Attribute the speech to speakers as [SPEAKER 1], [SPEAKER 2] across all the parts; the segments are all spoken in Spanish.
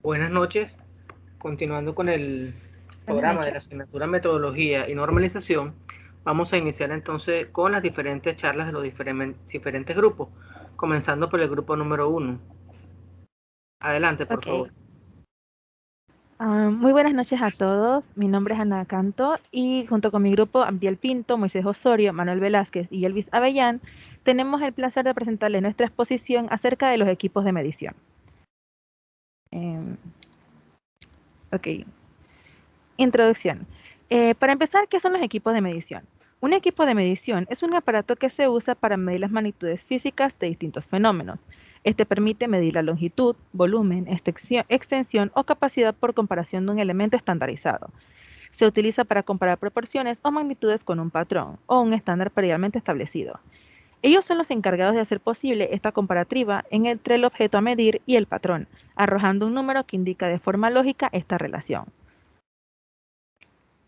[SPEAKER 1] Buenas noches. Continuando con el
[SPEAKER 2] Buenas
[SPEAKER 1] programa de la
[SPEAKER 2] noches.
[SPEAKER 1] asignatura Metodología y Normalización, vamos a iniciar entonces con las diferentes charlas de los diferentes grupos, comenzando por el grupo número uno. Adelante, por
[SPEAKER 2] Ok.
[SPEAKER 1] favor.
[SPEAKER 2] Muy buenas noches a todos. Mi nombre es Ana Canto y junto con mi grupo Abdiel Pinto, Moisés Osorio, Manuel Velázquez y Elvis Avellán, tenemos el placer de presentarles nuestra exposición acerca de los equipos de medición. Em, ok. Introducción. Para empezar, ¿qué son los equipos de medición? Un equipo de medición es un aparato que se usa para medir las magnitudes físicas de distintos fenómenos. Este permite medir la longitud, volumen, extensión o capacidad por comparación de un elemento estandarizado. Se utiliza para comparar proporciones o magnitudes con un patrón o un estándar previamente establecido. Ellos son los encargados de hacer posible esta comparativa entre el objeto a medir y el patrón, arrojando un número que indica de forma lógica esta relación.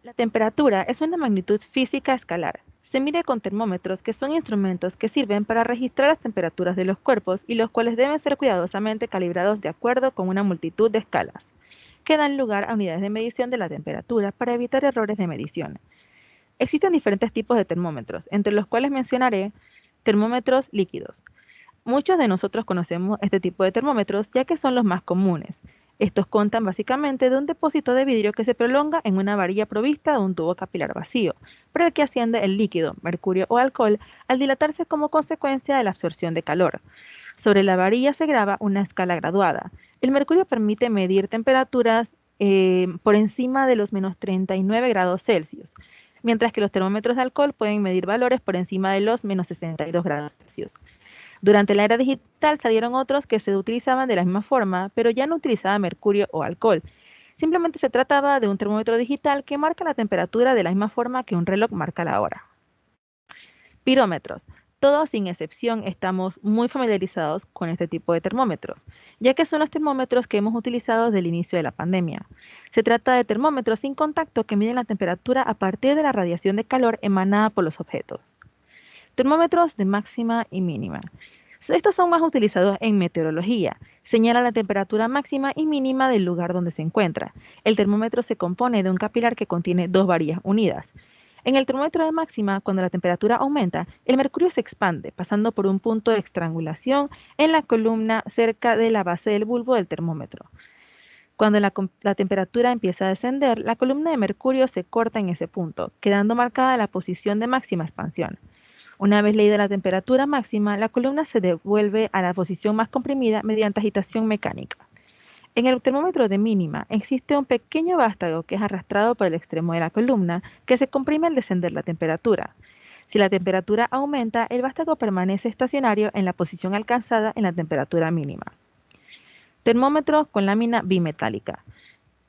[SPEAKER 2] La temperatura es una magnitud física escalar. Se mide con termómetros, que son instrumentos que sirven para registrar las temperaturas de los cuerpos y los cuales deben ser cuidadosamente calibrados de acuerdo con una multitud de escalas, que dan lugar a unidades de medición de la temperatura para evitar errores de medición. Existen diferentes tipos de termómetros, entre los cuales mencionaré termómetros líquidos. Muchos de nosotros conocemos este tipo de termómetros ya que son los más comunes. Estos constan básicamente de un depósito de vidrio que se prolonga en una varilla provista de un tubo capilar vacío, por el que asciende el líquido, mercurio o alcohol, al dilatarse como consecuencia de la absorción de calor. Sobre la varilla se graba una escala graduada. El mercurio permite medir temperaturas por encima de los menos 39 grados Celsius, mientras que los termómetros de alcohol pueden medir valores por encima de los menos 62 grados Celsius. Durante la era digital salieron otros que se utilizaban de la misma forma, pero ya no utilizaban mercurio o alcohol. Simplemente se trataba de un termómetro digital que marca la temperatura de la misma forma que un reloj marca la hora. Pirómetros. Todos sin excepción estamos muy familiarizados con este tipo de termómetros, ya que son los termómetros que hemos utilizado desde el inicio de la pandemia. Se trata de termómetros sin contacto que miden la temperatura a partir de la radiación de calor emanada por los objetos. Termómetros de máxima y mínima. Estos son más utilizados en meteorología. Señala la temperatura máxima y mínima del lugar donde se encuentra. El termómetro se compone de un capilar que contiene dos varillas unidas. En el termómetro de máxima, cuando la temperatura aumenta, el mercurio se expande, pasando por un punto de estrangulación en la columna cerca de la base del bulbo del termómetro. Cuando la temperatura empieza a descender, la columna de mercurio se corta en ese punto, quedando marcada la posición de máxima expansión. Una vez leída la temperatura máxima, la columna se devuelve a la posición más comprimida mediante agitación mecánica. En el termómetro de mínima existe un pequeño vástago que es arrastrado por el extremo de la columna que se comprime al descender la temperatura. Si la temperatura aumenta, el vástago permanece estacionario en la posición alcanzada en la temperatura mínima. Termómetros con lámina bimetálica.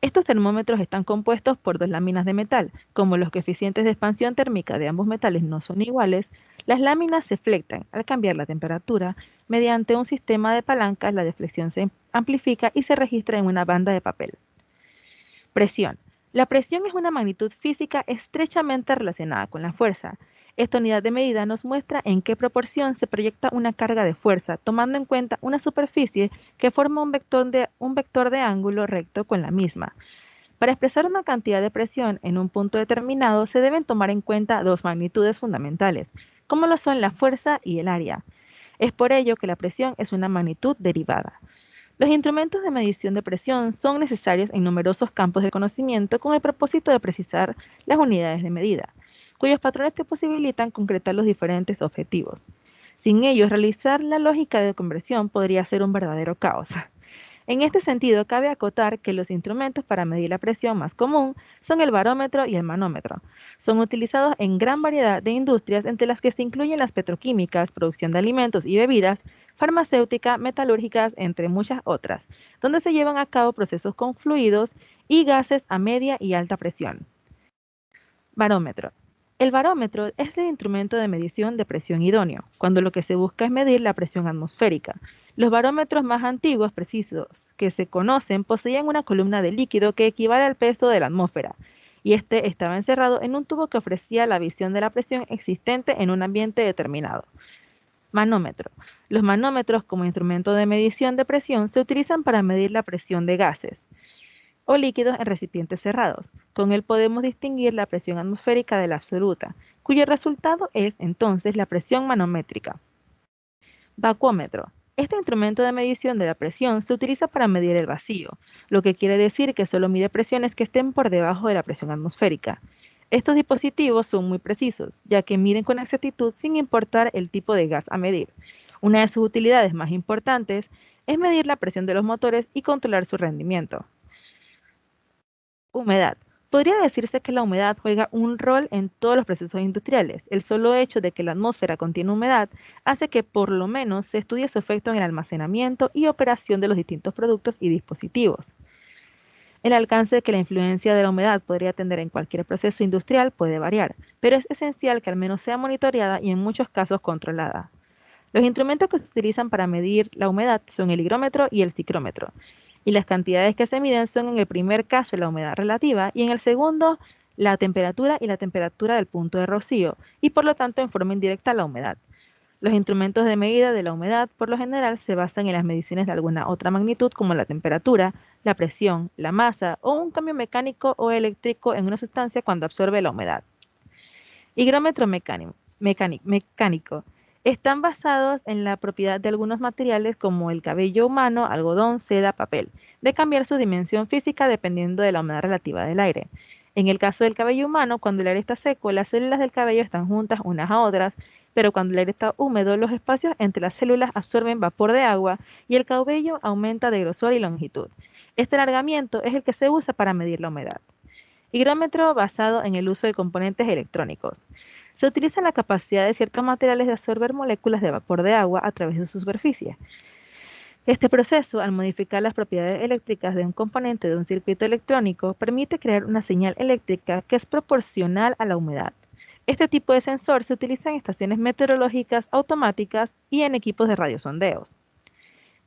[SPEAKER 2] Estos termómetros están compuestos por dos láminas de metal. Como los coeficientes de expansión térmica de ambos metales no son iguales, las láminas se flectan al cambiar la temperatura. Mediante un sistema de palancas, la deflexión se amplifica y se registra en una banda de papel. Presión. La presión es una magnitud física estrechamente relacionada con la fuerza. Esta unidad de medida nos muestra en qué proporción se proyecta una carga de fuerza, tomando en cuenta una superficie que forma un vector de ángulo recto con la misma. Para expresar una cantidad de presión en un punto determinado se deben tomar en cuenta dos magnitudes fundamentales, como lo son la fuerza y el área. Es por ello que la presión es una magnitud derivada. Los instrumentos de medición de presión son necesarios en numerosos campos de conocimiento con el propósito de precisar las unidades de medida, cuyos patrones te posibilitan concretar los diferentes objetivos. Sin ellos, realizar la lógica de conversión podría ser un verdadero caos. En este sentido, cabe acotar que los instrumentos para medir la presión más común son el barómetro y el manómetro. Son utilizados en gran variedad de industrias, entre las que se incluyen las petroquímicas, producción de alimentos y bebidas, farmacéutica, metalúrgicas, entre muchas otras, donde se llevan a cabo procesos con fluidos y gases a media y alta presión. Barómetro. El barómetro es el instrumento de medición de presión idóneo, cuando lo que se busca es medir la presión atmosférica. Los barómetros más antiguos precisos que se conocen poseían una columna de líquido que equivale al peso de la atmósfera, y este estaba encerrado en un tubo que ofrecía la visión de la presión existente en un ambiente determinado. Manómetro. Los manómetros como instrumento de medición de presión se utilizan para medir la presión de gases o líquidos en recipientes cerrados. Con él podemos distinguir la presión atmosférica de la absoluta, cuyo resultado es entonces la presión manométrica. Vacuómetro. Este instrumento de medición de la presión se utiliza para medir el vacío, lo que quiere decir que solo mide presiones que estén por debajo de la presión atmosférica. Estos dispositivos son muy precisos, ya que miden con exactitud sin importar el tipo de gas a medir. Una de sus utilidades más importantes es medir la presión de los motores y controlar su rendimiento. Humedad. Podría decirse que la humedad juega un rol en todos los procesos industriales. El solo hecho de que la atmósfera contiene humedad hace que por lo menos se estudie su efecto en el almacenamiento y operación de los distintos productos y dispositivos. El alcance que la influencia de la humedad podría tener en cualquier proceso industrial puede variar, pero es esencial que al menos sea monitoreada y en muchos casos controlada. Los instrumentos que se utilizan para medir la humedad son el higrómetro y el ciclómetro, y las cantidades que se miden son en el primer caso la humedad relativa y en el segundo la temperatura y la temperatura del punto de rocío, y por lo tanto en forma indirecta la humedad. Los instrumentos de medida de la humedad por lo general se basan en las mediciones de alguna otra magnitud como la temperatura, la presión, la masa o un cambio mecánico o eléctrico en una sustancia cuando absorbe la humedad. Higrómetro mecánico. Están basados en la propiedad de algunos materiales como el cabello humano, algodón, seda, papel, de cambiar su dimensión física dependiendo de la humedad relativa del aire. En el caso del cabello humano, cuando el aire está seco, las células del cabello están juntas unas a otras, pero cuando el aire está húmedo, los espacios entre las células absorben vapor de agua y el cabello aumenta de grosor y longitud. Este alargamiento es el que se usa para medir la humedad. Higrómetro basado en el uso de componentes electrónicos. Se utiliza la capacidad de ciertos materiales de absorber moléculas de vapor de agua a través de su superficie. Este proceso, al modificar las propiedades eléctricas de un componente de un circuito electrónico, permite crear una señal eléctrica que es proporcional a la humedad. Este tipo de sensor se utiliza en estaciones meteorológicas automáticas y en equipos de radiosondeos.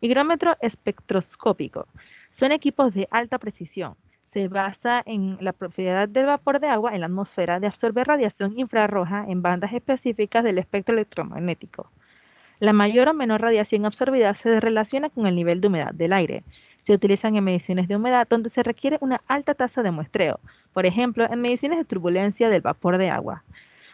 [SPEAKER 2] Higrómetro espectroscópico. Son equipos de alta precisión. Se basa en la propiedad del vapor de agua en la atmósfera de absorber radiación infrarroja en bandas específicas del espectro electromagnético. La mayor o menor radiación absorbida se relaciona con el nivel de humedad del aire. Se utilizan en mediciones de humedad donde se requiere una alta tasa de muestreo, por ejemplo, en mediciones de turbulencia del vapor de agua.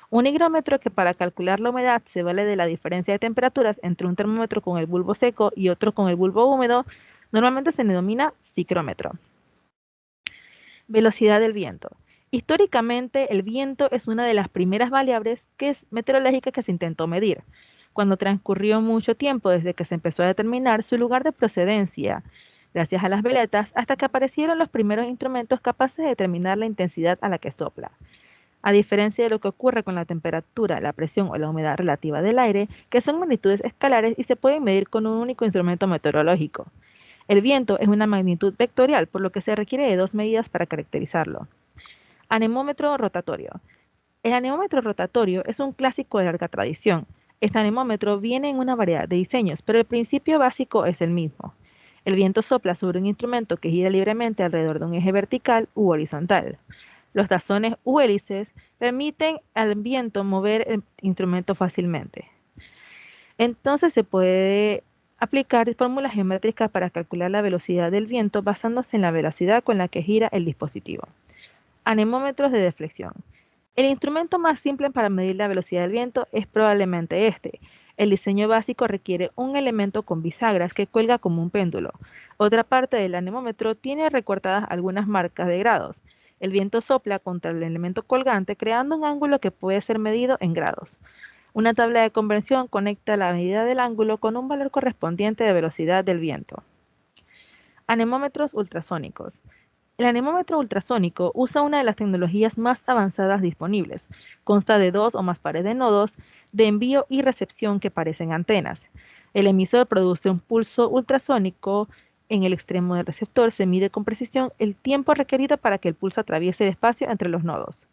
[SPEAKER 2] Un higrómetro que para calcular la humedad se vale de la diferencia de temperaturas entre un termómetro con el bulbo seco y otro con el bulbo húmedo, normalmente se denomina ciclómetro. Velocidad del viento. Históricamente, el viento es una de las primeras variables meteorológicas que se intentó medir. Cuando transcurrió mucho tiempo desde que se empezó a determinar su lugar de procedencia, gracias a las veletas, hasta que aparecieron los primeros instrumentos capaces de determinar la intensidad a la que sopla. A diferencia de lo que ocurre con la temperatura, la presión o la humedad relativa del aire, que son magnitudes escalares y se pueden medir con un único instrumento meteorológico. El viento es una magnitud vectorial, por lo que se requiere de dos medidas para caracterizarlo. Anemómetro rotatorio. El anemómetro rotatorio es un clásico de larga tradición. Este anemómetro viene en una variedad de diseños, pero el principio básico es el mismo. El viento sopla sobre un instrumento que gira libremente alrededor de un eje vertical u horizontal. Los tazones u hélices permiten al viento mover el instrumento fácilmente. Entonces se puede aplicar fórmulas geométricas para calcular la velocidad del viento basándose en la velocidad con la que gira el dispositivo. Anemómetros de deflexión. El instrumento más simple para medir la velocidad del viento es probablemente este. El diseño básico requiere un elemento con bisagras que cuelga como un péndulo. Otra parte del anemómetro tiene recortadas algunas marcas de grados. El viento sopla contra el elemento colgante creando un ángulo que puede ser medido en grados. Una tabla de conversión conecta la medida del ángulo con un valor correspondiente de velocidad del viento. Anemómetros ultrasónicos. El anemómetro ultrasónico usa una de las tecnologías más avanzadas disponibles. Consta de dos o más pares de nodos de envío y recepción que parecen antenas. El emisor produce un pulso ultrasónico. En el extremo del receptor se mide con precisión el tiempo requerido para que el pulso atraviese el espacio entre los nodos.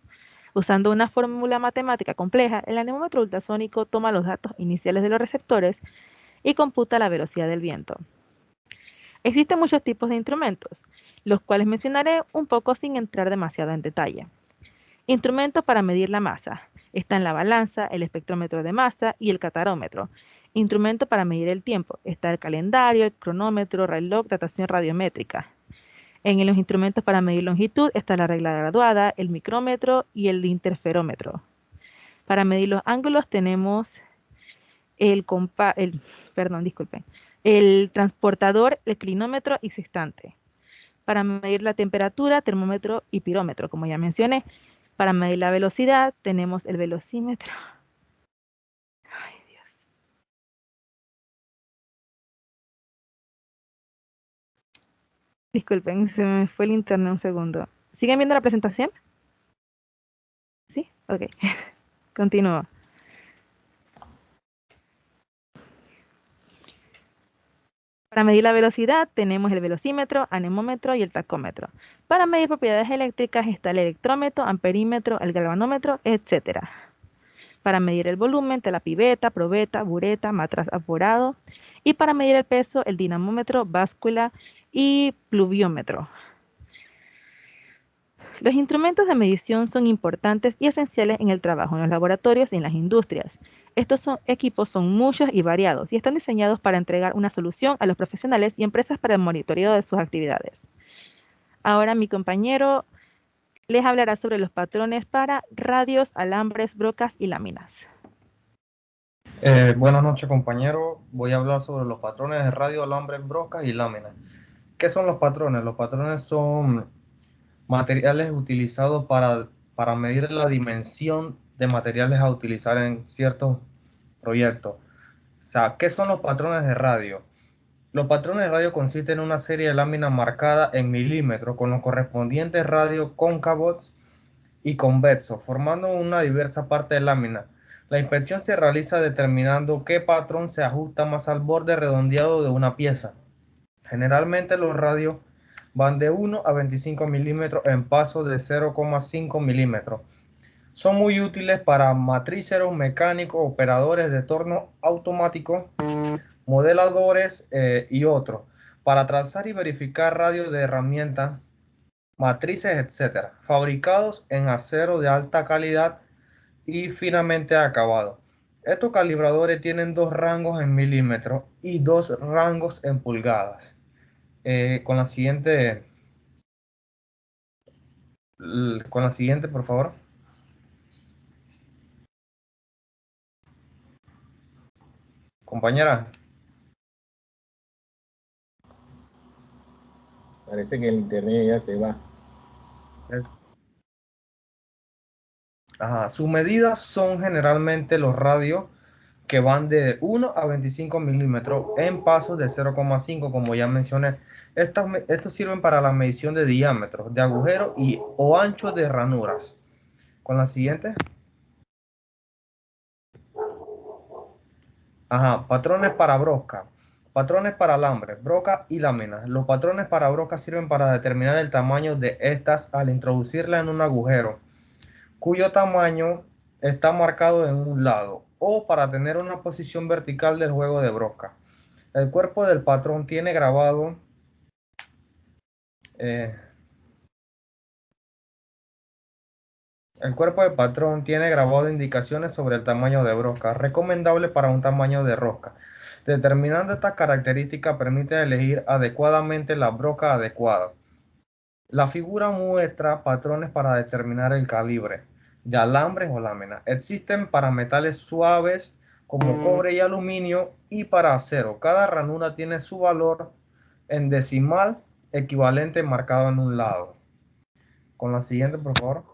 [SPEAKER 2] Usando una fórmula matemática compleja, el anemómetro ultrasónico toma los datos iniciales de los receptores y computa la velocidad del viento. Existen muchos tipos de instrumentos, los cuales mencionaré un poco sin entrar demasiado en detalle. Instrumentos para medir la masa. Están la balanza, el espectrómetro de masa y el catarómetro. Instrumento para medir el tiempo. Está el calendario, el cronómetro, reloj, datación radiométrica. En los instrumentos para medir longitud está la regla graduada, el micrómetro y el interferómetro. Para medir los ángulos tenemos el transportador, el clinómetro y sextante. Para medir la temperatura, termómetro y pirómetro, como ya mencioné. Para medir la velocidad tenemos el velocímetro. Ay, Dios. Disculpen, se me fue el internet un segundo. ¿Siguen viendo la presentación? ¿Sí? Ok. Continúo. Para medir la velocidad tenemos el velocímetro, anemómetro y el tacómetro. Para medir propiedades eléctricas está el electrómetro, amperímetro, el galvanómetro, etc. Para medir el volumen está la pipeta, probeta, bureta, matraz aforado. Y para medir el peso, el dinamómetro, báscula y pluviómetro. Los instrumentos de medición son importantes y esenciales en el trabajo en los laboratorios y en las industrias. Estos equipos son muchos y variados y están diseñados para entregar una solución a los profesionales y empresas para el monitoreo de sus actividades. Ahora mi compañero les hablará sobre los patrones para radios, alambres, brocas y láminas.
[SPEAKER 3] Buenas noches, compañero. Voy a hablar sobre los patrones de radio, alambres, brocas y láminas. ¿Qué son los patrones? Los patrones son materiales utilizados para medir la dimensión de materiales a utilizar en ciertos proyectos. O sea, ¿qué son los patrones de radio? Los patrones de radio consisten en una serie de láminas marcadas en milímetros con los correspondientes radios cóncavos y convexos, formando una diversa parte de lámina. La inspección se realiza determinando qué patrón se ajusta más al borde redondeado de una pieza. Generalmente los radios van de 1 a 25 milímetros en pasos de 0,5 milímetros. Son muy útiles para matriceros, mecánicos, operadores de torno automático, modeladores y otros, para trazar y verificar radios de herramientas, matrices, etc., fabricados en acero de alta calidad y finamente acabado. Estos calibradores tienen dos rangos en milímetros y dos rangos en pulgadas. Con la siguiente, por favor. Compañera.
[SPEAKER 4] Parece que el internet ya se va.
[SPEAKER 3] Sus medidas son generalmente los radios que van de 1 a 25 milímetros en pasos de 0,5, como ya mencioné. Estos sirven para la medición de diámetros, de agujeros o anchos de ranuras. Con la siguiente. Patrones para broca, patrones para alambre, broca y láminas. Los patrones para broca sirven para determinar el tamaño de estas al introducirla en un agujero, cuyo tamaño está marcado en un lado, o para tener una posición vertical del juego de broca. El cuerpo del patrón tiene grabado indicaciones sobre el tamaño de broca, recomendable para un tamaño de rosca. Determinando estas características permite elegir adecuadamente la broca adecuada. La figura muestra patrones para determinar el calibre de alambres o láminas. Existen para metales suaves como cobre y aluminio y para acero. Cada ranura tiene su valor en decimal equivalente marcado en un lado. Con la siguiente, por favor.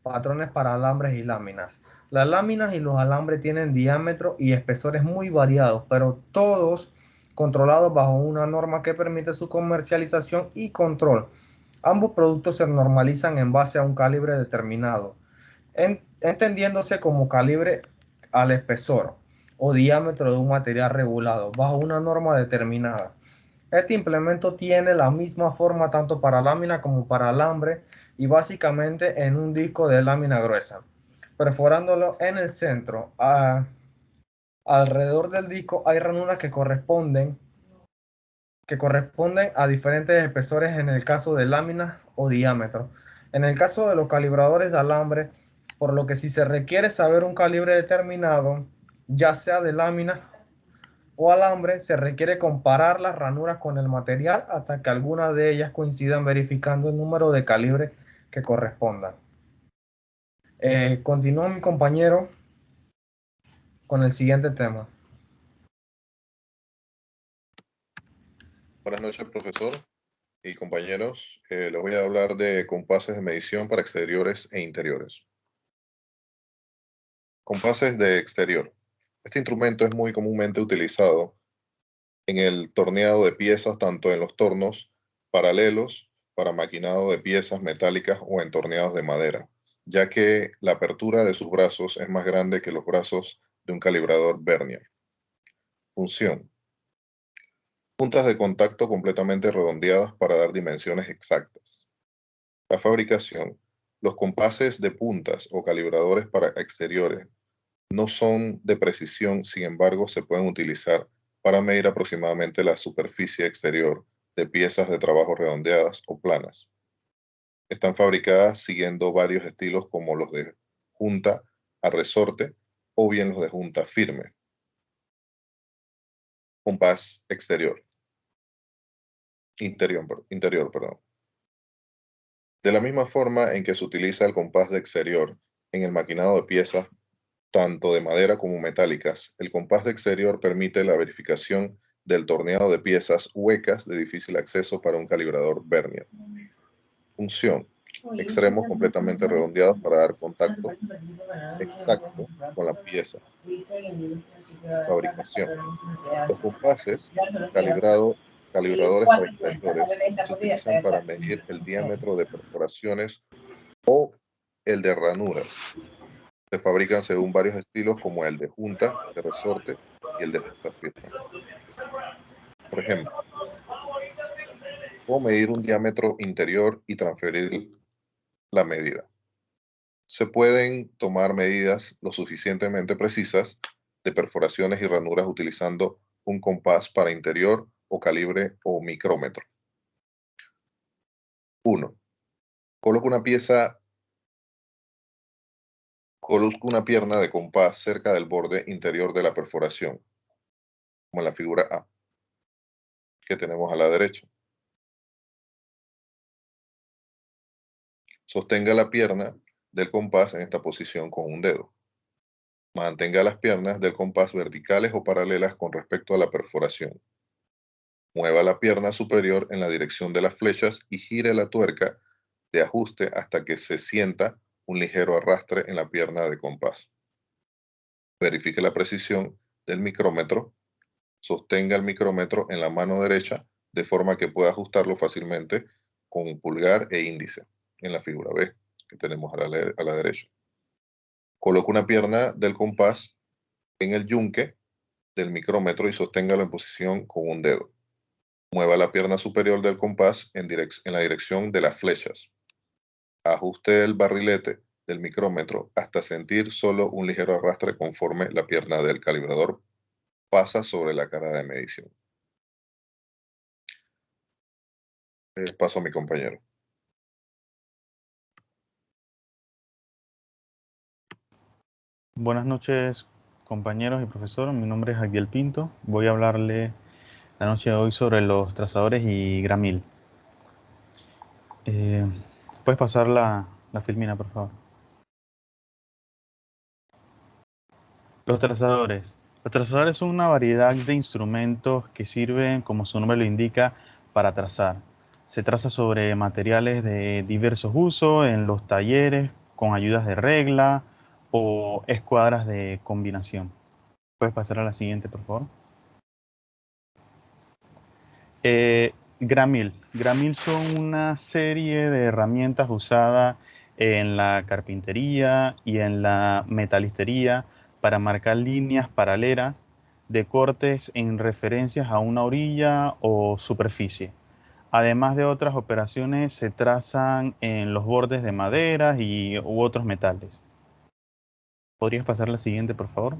[SPEAKER 3] Patrones para alambres y láminas. Las láminas y los alambres tienen diámetros y espesores muy variados, pero todos controlados bajo una norma que permite su comercialización y control. Ambos productos se normalizan en base a un calibre determinado, entendiéndose como calibre al espesor o diámetro de un material regulado bajo una norma determinada. Este implemento tiene la misma forma tanto para lámina como para alambre y básicamente en un disco de lámina gruesa, perforándolo en el centro. Alrededor del disco hay ranuras que corresponden a diferentes espesores en el caso de láminas o diámetro. En el caso de los calibradores de alambre, por lo que si se requiere saber un calibre determinado, ya sea de lámina o alambre, se requiere comparar las ranuras con el material hasta que algunas de ellas coincidan verificando el número de calibre que corresponda. Continúa mi compañero con el siguiente tema.
[SPEAKER 5] Buenas noches, profesor y compañeros. Les voy a hablar de compases de medición para exteriores e interiores. Compases de exterior. Este instrumento es muy comúnmente utilizado en el torneado de piezas, tanto en los tornos paralelos para maquinado de piezas metálicas o en torneados de madera, ya que la apertura de sus brazos es más grande que los brazos de un calibrador Vernier. Función. Puntas de contacto completamente redondeadas para dar dimensiones exactas. La fabricación. Los compases de puntas o calibradores para exteriores no son de precisión, sin embargo, se pueden utilizar para medir aproximadamente la superficie exterior de piezas de trabajo redondeadas o planas. Están fabricadas siguiendo varios estilos como los de junta a resorte o bien los de junta firme. Compás exterior. Interior, perdón. De la misma forma en que se utiliza el compás de exterior en el maquinado de piezas tanto de madera como metálicas, el compás de exterior permite la verificación del torneado de piezas huecas de difícil acceso para un calibrador Vernier. Función. Extremos completamente redondeados para dar contacto exacto con la pieza. Fabricación. Los compases calibradores para exteriores se utilizan para medir el diámetro de perforaciones o el de ranuras. Se fabrican según varios estilos como el de junta, de resorte y el de junta firme. Por ejemplo, ¿cómo medir un diámetro interior y transferir la medida? Se pueden tomar medidas lo suficientemente precisas de perforaciones y ranuras utilizando un compás para interior o calibre o micrómetro. 1. Coloco una pierna de compás cerca del borde interior de la perforación, como en la figura A, que tenemos a la derecha. Sostenga la pierna del compás en esta posición con un dedo. Mantenga las piernas del compás verticales o paralelas con respecto a la perforación. Mueva la pierna superior en la dirección de las flechas y gire la tuerca de ajuste hasta que se sienta un ligero arrastre en la pierna de compás. Verifique la precisión del micrómetro. Sostenga el micrómetro en la mano derecha de forma que pueda ajustarlo fácilmente con pulgar e índice en la figura B que tenemos a la derecha. Coloque una pierna del compás en el yunque del micrómetro y sosténgalo en posición con un dedo. Mueva la pierna superior del compás en la dirección de las flechas. Ajuste el barrilete del micrómetro hasta sentir solo un ligero arrastre conforme la pierna del calibrador pasa sobre la cara de medición. Paso a mi compañero.
[SPEAKER 6] Buenas noches, compañeros y profesor. Mi nombre es Javier Pinto. Voy a hablarle la noche de hoy sobre los trazadores y gramil. ¿Puedes pasar la filmina, por favor? Los trazadores. Los trazadores son una variedad de instrumentos que sirven, como su nombre lo indica, para trazar. Se traza sobre materiales de diversos usos en los talleres, con ayudas de regla o escuadras de combinación. ¿Puedes pasar a la siguiente, por favor? Gramil. Gramil son una serie de herramientas usadas en la carpintería y en la metalistería para marcar líneas paralelas de cortes en referencias a una orilla o superficie. Además de otras operaciones, se trazan en los bordes de maderas u otros metales. ¿Podrías pasar la siguiente, por favor?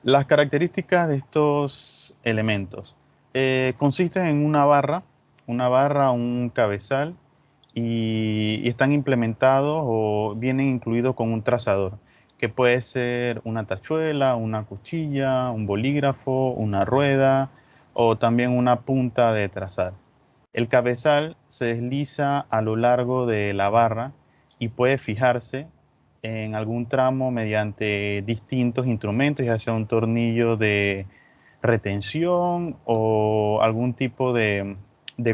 [SPEAKER 6] Las características de estos elementos consisten en una barra, un cabezal y están implementados o vienen incluidos con un trazador, que puede ser una tachuela, una cuchilla, un bolígrafo, una rueda o también una punta de trazar. El cabezal se desliza a lo largo de la barra y puede fijarse en algún tramo mediante distintos instrumentos, ya sea un tornillo de retención o algún tipo de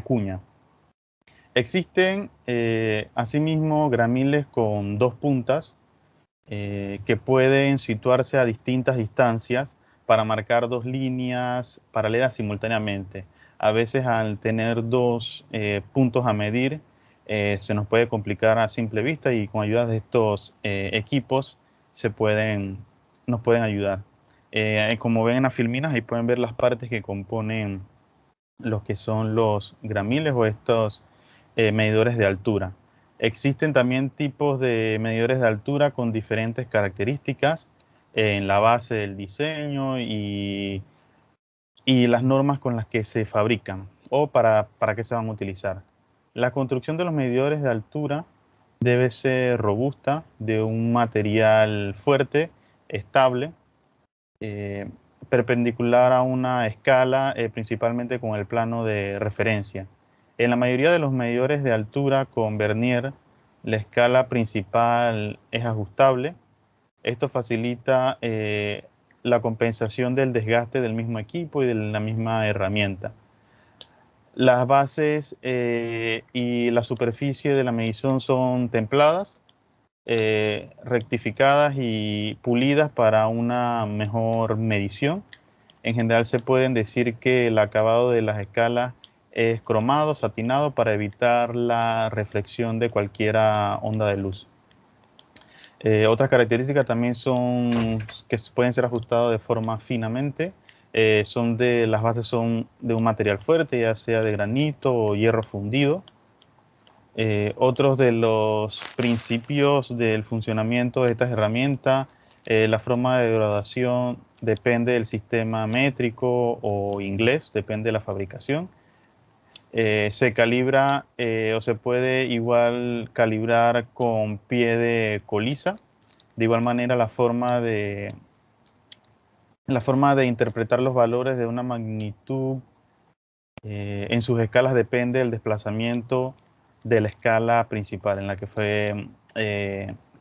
[SPEAKER 6] cuña. Existen asimismo gramiles con dos puntas que pueden situarse a distintas distancias para marcar dos líneas paralelas simultáneamente. A veces al tener dos puntos a medir se nos puede complicar a simple vista y con ayuda de estos equipos nos pueden ayudar. Como ven en las filminas, ahí pueden ver las partes que componen los que son los gramiles o estos medidores de altura. Existen también tipos de medidores de altura con diferentes características en la base del diseño y las normas con las que se fabrican o para qué se van a utilizar. La construcción de los medidores de altura debe ser robusta, de un material fuerte, estable, perpendicular a una escala, principalmente con el plano de referencia. En la mayoría de los medidores de altura con vernier, la escala principal es ajustable. Esto facilita la compensación del desgaste del mismo equipo y de la misma herramienta. Las bases y la superficie de la medición son templadas, rectificadas y pulidas para una mejor medición. En general se pueden decir que el acabado de las escalas es cromado, satinado, para evitar la reflexión de cualquier onda de luz. Otras características también son que pueden ser ajustados de forma finamente. Las bases son de un material fuerte, ya sea de granito o hierro fundido. Otros de los principios del funcionamiento de estas herramientas, la forma de graduación depende del sistema métrico o inglés, depende de la fabricación. Se calibra o se puede igual calibrar con pie de colisa. De igual manera, la forma de interpretar los valores de una magnitud en sus escalas depende del desplazamiento de la escala principal en la que fue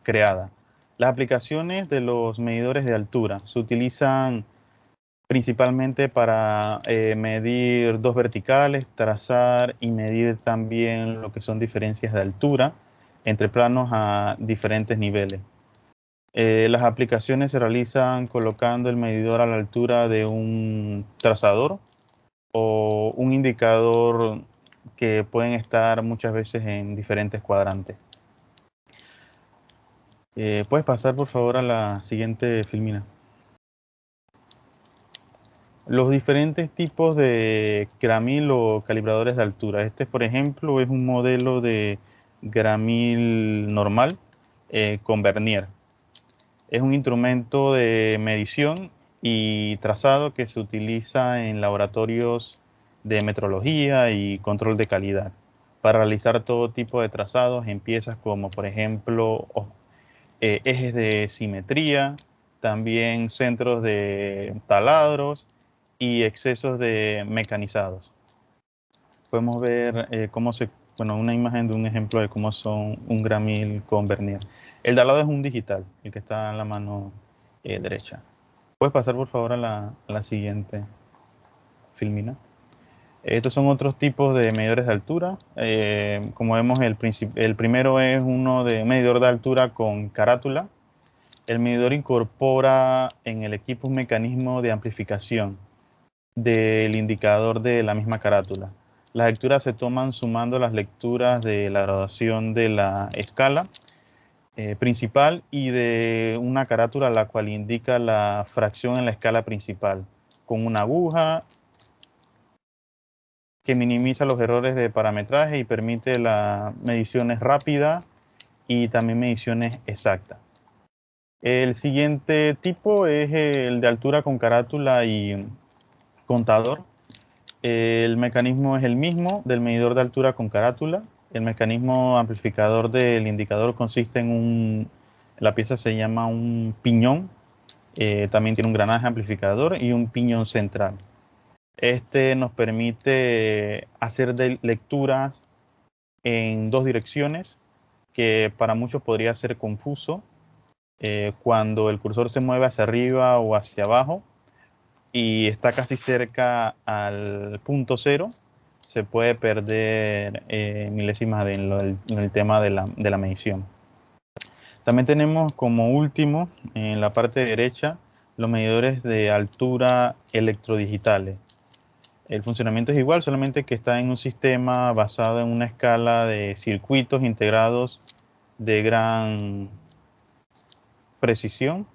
[SPEAKER 6] creada. Las aplicaciones de los medidores de altura se utilizan principalmente para medir dos verticales, trazar y medir también lo que son diferencias de altura entre planos a diferentes niveles. Las aplicaciones se realizan colocando el medidor a la altura de un trazador o un indicador que pueden estar muchas veces en diferentes cuadrantes. ¿Puedes pasar por favor a la siguiente filmina? Los diferentes tipos de gramil o calibradores de altura. Este, por ejemplo, es un modelo de gramil normal con vernier. Es un instrumento de medición y trazado que se utiliza en laboratorios de metrología y control de calidad para realizar todo tipo de trazados en piezas como, por ejemplo, ejes de simetría, también centros de taladros y excesos de mecanizados. Podemos ver una imagen de un ejemplo de cómo son un gramil con vernier. El de al lado es un digital, el que está en la mano derecha. ¿Puedes pasar por favor a la siguiente filmina? Estos son otros tipos de medidores de altura. Como vemos, el primero es uno de medidor de altura con carátula. El medidor incorpora en el equipo un mecanismo de amplificación del indicador de la misma carátula. Las lecturas se toman sumando las lecturas de la graduación de la escala principal y de una carátula la cual indica la fracción en la escala principal, con una aguja que minimiza los errores de parametraje y permite las mediciones rápidas y también mediciones exactas. El siguiente tipo es el de altura con carátula y contador. El mecanismo es el mismo del medidor de altura con carátula. El mecanismo amplificador del indicador consiste en la pieza se llama un piñón, también tiene un engranaje amplificador y un piñón central. Este nos permite hacer lecturas en dos direcciones, que para muchos podría ser confuso. Cuando el cursor se mueve hacia arriba o hacia abajo y está casi cerca al punto cero, se puede perder milésimas en el tema de la medición. También tenemos como último, en la parte derecha, los medidores de altura electrodigitales. El funcionamiento es igual, solamente que está en un sistema basado en una escala de circuitos integrados de gran precisión.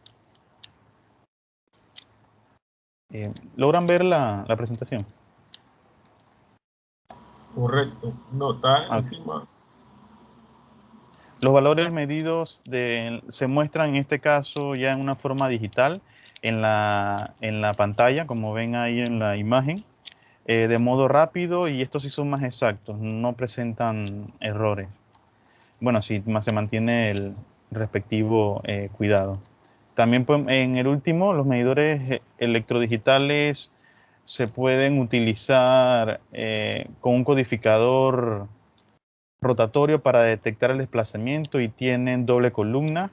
[SPEAKER 6] ¿Logran ver la presentación?
[SPEAKER 4] Correcto. No, está
[SPEAKER 6] Ah.
[SPEAKER 4] encima.
[SPEAKER 6] Los valores medidos se muestran en este caso ya en una forma digital en la pantalla, como ven ahí en la imagen, de modo rápido, y estos sí son más exactos, no presentan errores. Bueno, sí, se mantiene el respectivo cuidado. También en el último, los medidores electrodigitales se pueden utilizar con un codificador rotatorio para detectar el desplazamiento y tienen doble columna.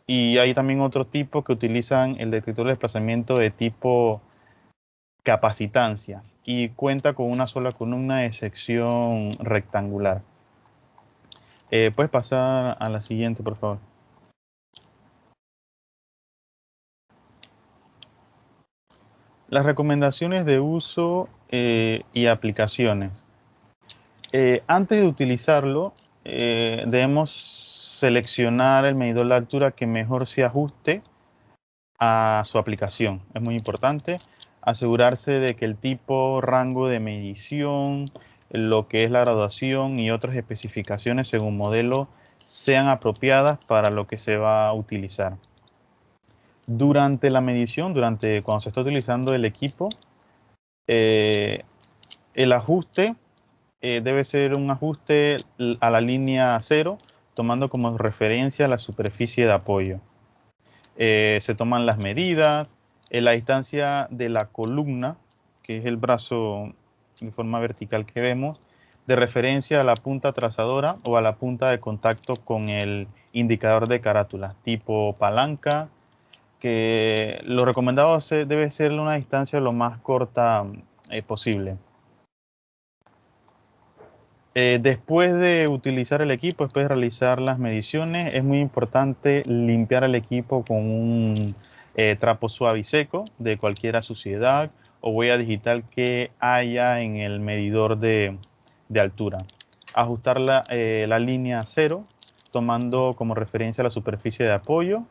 [SPEAKER 6] Y hay también otro tipo que utilizan el detector de desplazamiento de tipo capacitancia y cuenta con una sola columna de sección rectangular. Puedes pasar a la siguiente, por favor. Las recomendaciones de uso y aplicaciones. Antes de utilizarlo, debemos seleccionar el medidor de altura que mejor se ajuste a su aplicación. Es muy importante asegurarse de que el tipo, rango de medición, lo que es la graduación y otras especificaciones según modelo sean apropiadas para lo que se va a utilizar. Durante la medición, cuando se está utilizando el equipo, el ajuste debe ser un ajuste a la línea 0, tomando como referencia la superficie de apoyo. Se toman las medidas, la distancia de la columna, que es el brazo de forma vertical que vemos, de referencia a la punta trazadora o a la punta de contacto con el indicador de carátula, tipo palanca, que lo recomendado debe ser una distancia lo más corta posible. Después de utilizar el equipo, después de realizar las mediciones, es muy importante limpiar el equipo con un trapo suave y seco de cualquier suciedad o huella digital que haya en el medidor de altura. Ajustar la línea 0, tomando como referencia la superficie de apoyo.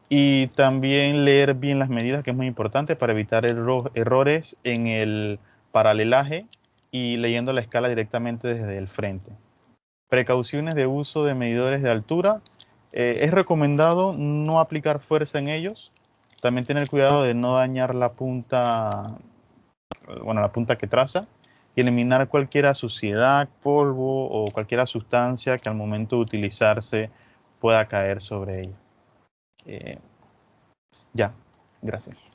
[SPEAKER 6] Y también leer bien las medidas, que es muy importante para evitar errores en el paralelaje y leyendo la escala directamente desde el frente. Precauciones de uso de medidores de altura. Es recomendado no aplicar fuerza en ellos. También tener cuidado de no dañar la punta que traza y eliminar cualquier suciedad, polvo o cualquier sustancia que al momento de utilizarse pueda caer sobre ella. Ya, gracias.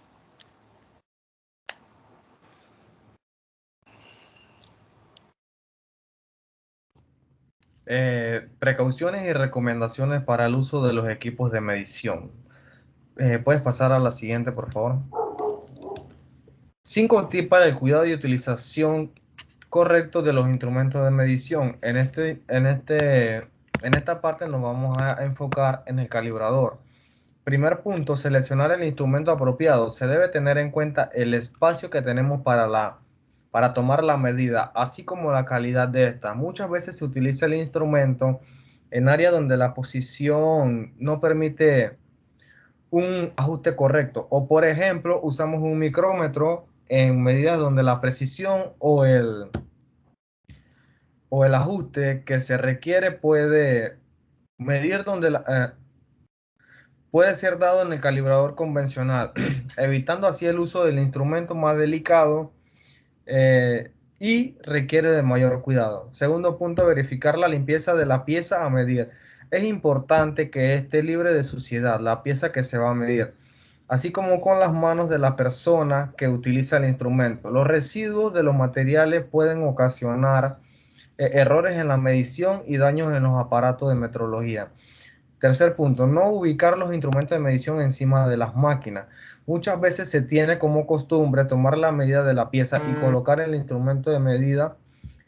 [SPEAKER 3] Precauciones y recomendaciones para el uso de los equipos de medición. ¿Puedes pasar a la siguiente, por favor? 5 tips para el cuidado y utilización correcto de los instrumentos de medición. En esta parte nos vamos a enfocar en el calibrador. Primer punto, seleccionar el instrumento apropiado. Se debe tener en cuenta el espacio que tenemos para tomar la medida, así como la calidad de esta. Muchas veces se utiliza el instrumento en áreas donde la posición no permite un ajuste correcto. O por ejemplo, usamos un micrómetro en medidas donde la precisión o el ajuste que se requiere puede medir puede ser dado en el calibrador convencional, evitando así el uso del instrumento más delicado y requiere de mayor cuidado. Segundo punto, verificar la limpieza de la pieza a medir. Es importante que esté libre de suciedad la pieza que se va a medir, así como con las manos de la persona que utiliza el instrumento. Los residuos de los materiales pueden ocasionar errores en la medición y daños en los aparatos de metrología. Tercer punto, no ubicar los instrumentos de medición encima de las máquinas. Muchas veces se tiene como costumbre tomar la medida de la pieza y colocar el instrumento de medida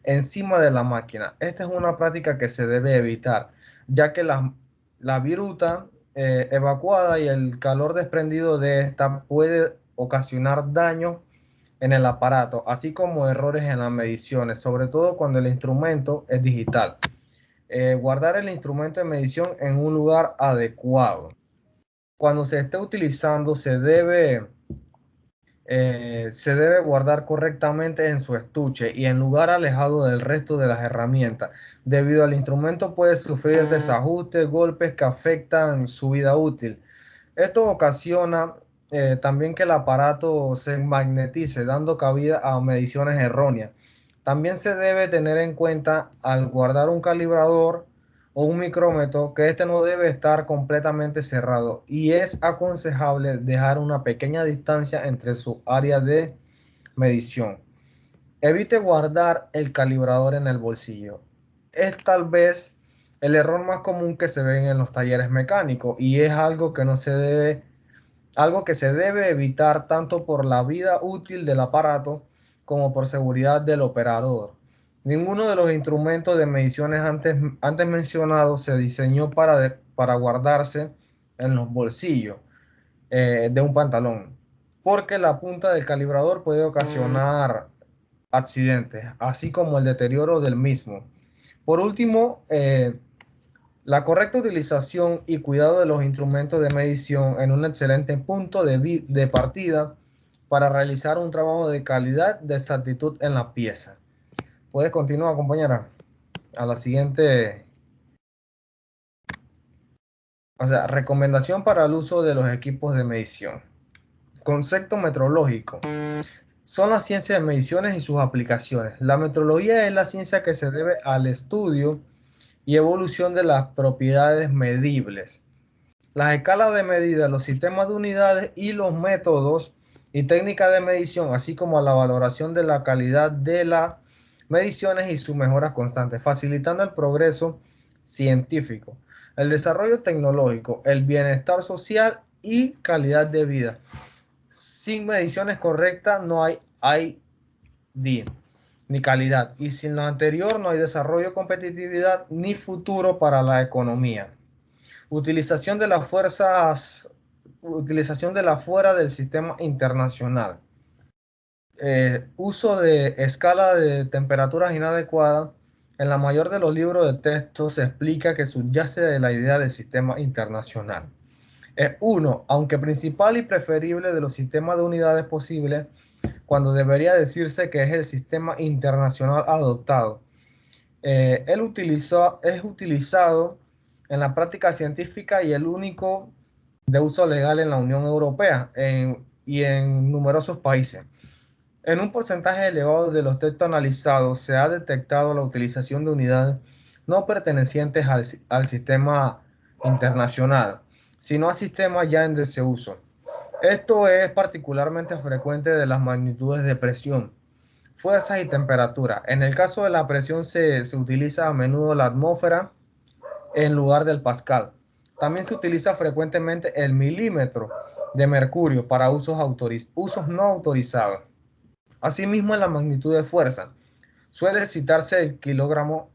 [SPEAKER 3] encima de la máquina. Esta es una práctica que se debe evitar, ya que la viruta evacuada y el calor desprendido de esta puede ocasionar daño en el aparato, así como errores en las mediciones, sobre todo cuando el instrumento es digital. Guardar el instrumento de medición en un lugar adecuado. Cuando se esté utilizando, se debe guardar correctamente en su estuche y en lugar alejado del resto de las herramientas. Debido al instrumento puede sufrir desajustes, golpes que afectan su vida útil. Esto ocasiona también que el aparato se magnetice, dando cabida a mediciones erróneas. También se debe tener en cuenta al guardar un calibrador o un micrómetro que este no debe estar completamente cerrado y es aconsejable dejar una pequeña distancia entre su área de medición. Evite guardar el calibrador en el bolsillo. Es tal vez el error más común que se ve en los talleres mecánicos y es algo que se debe evitar tanto por la vida útil del aparato como por seguridad del operador. Ninguno de los instrumentos de mediciones antes mencionados se diseñó para guardarse en los bolsillos de un pantalón, porque la punta del calibrador puede ocasionar accidentes, así como el deterioro del mismo. Por último, la correcta utilización y cuidado de los instrumentos de medición en un excelente punto de partida para realizar un trabajo de calidad de exactitud en la pieza. Puedes continuar, compañera, a la siguiente. Recomendación para el uso de los equipos de medición. Concepto metrológico. Son las ciencias de mediciones y sus aplicaciones. La metrología es la ciencia que se debe al estudio y evolución de las propiedades medibles, las escalas de medida, los sistemas de unidades y los métodos y técnicas de medición, así como a la valoración de la calidad de las mediciones y sus mejoras constantes, facilitando el progreso científico, el desarrollo tecnológico, el bienestar social y calidad de vida. Sin mediciones correctas no hay ID ni calidad, y sin lo anterior no hay desarrollo, competitividad ni futuro para la economía. Utilización de las fuerzas, utilización de la fuera del sistema internacional. Uso de escala de temperaturas inadecuada. En la mayor de los libros de texto se explica que subyace de la idea del sistema internacional. Es uno, aunque principal y preferible de los sistemas de unidades posibles, cuando debería decirse que es el sistema internacional adoptado. Es utilizado en la práctica científica y el único de uso legal en la Unión Europea y en numerosos países. En un porcentaje elevado de los textos analizados se ha detectado la utilización de unidades no pertenecientes al sistema internacional, sino a sistemas ya en desuso. Esto es particularmente frecuente de las magnitudes de presión, fuerzas y temperatura. En el caso de la presión se utiliza a menudo la atmósfera en lugar del pascal. También se utiliza frecuentemente el milímetro de mercurio para usos no autorizados. Asimismo, en la magnitud de fuerza suele citarse el kilogramo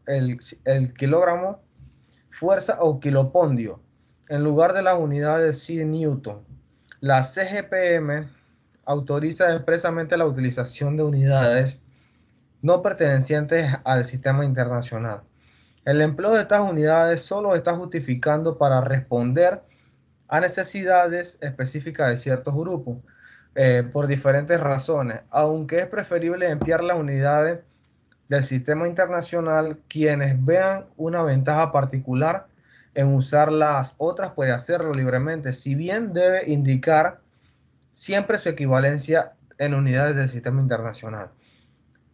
[SPEAKER 3] fuerza o kilopondio en lugar de las unidades de Newton. La CGPM autoriza expresamente la utilización de unidades no pertenecientes al sistema internacional. El empleo de estas unidades solo está justificando para responder a necesidades específicas de ciertos grupos por diferentes razones, aunque es preferible emplear las unidades del sistema internacional. Quienes vean una ventaja particular en usar las otras puede hacerlo libremente, si bien debe indicar siempre su equivalencia en unidades del sistema internacional.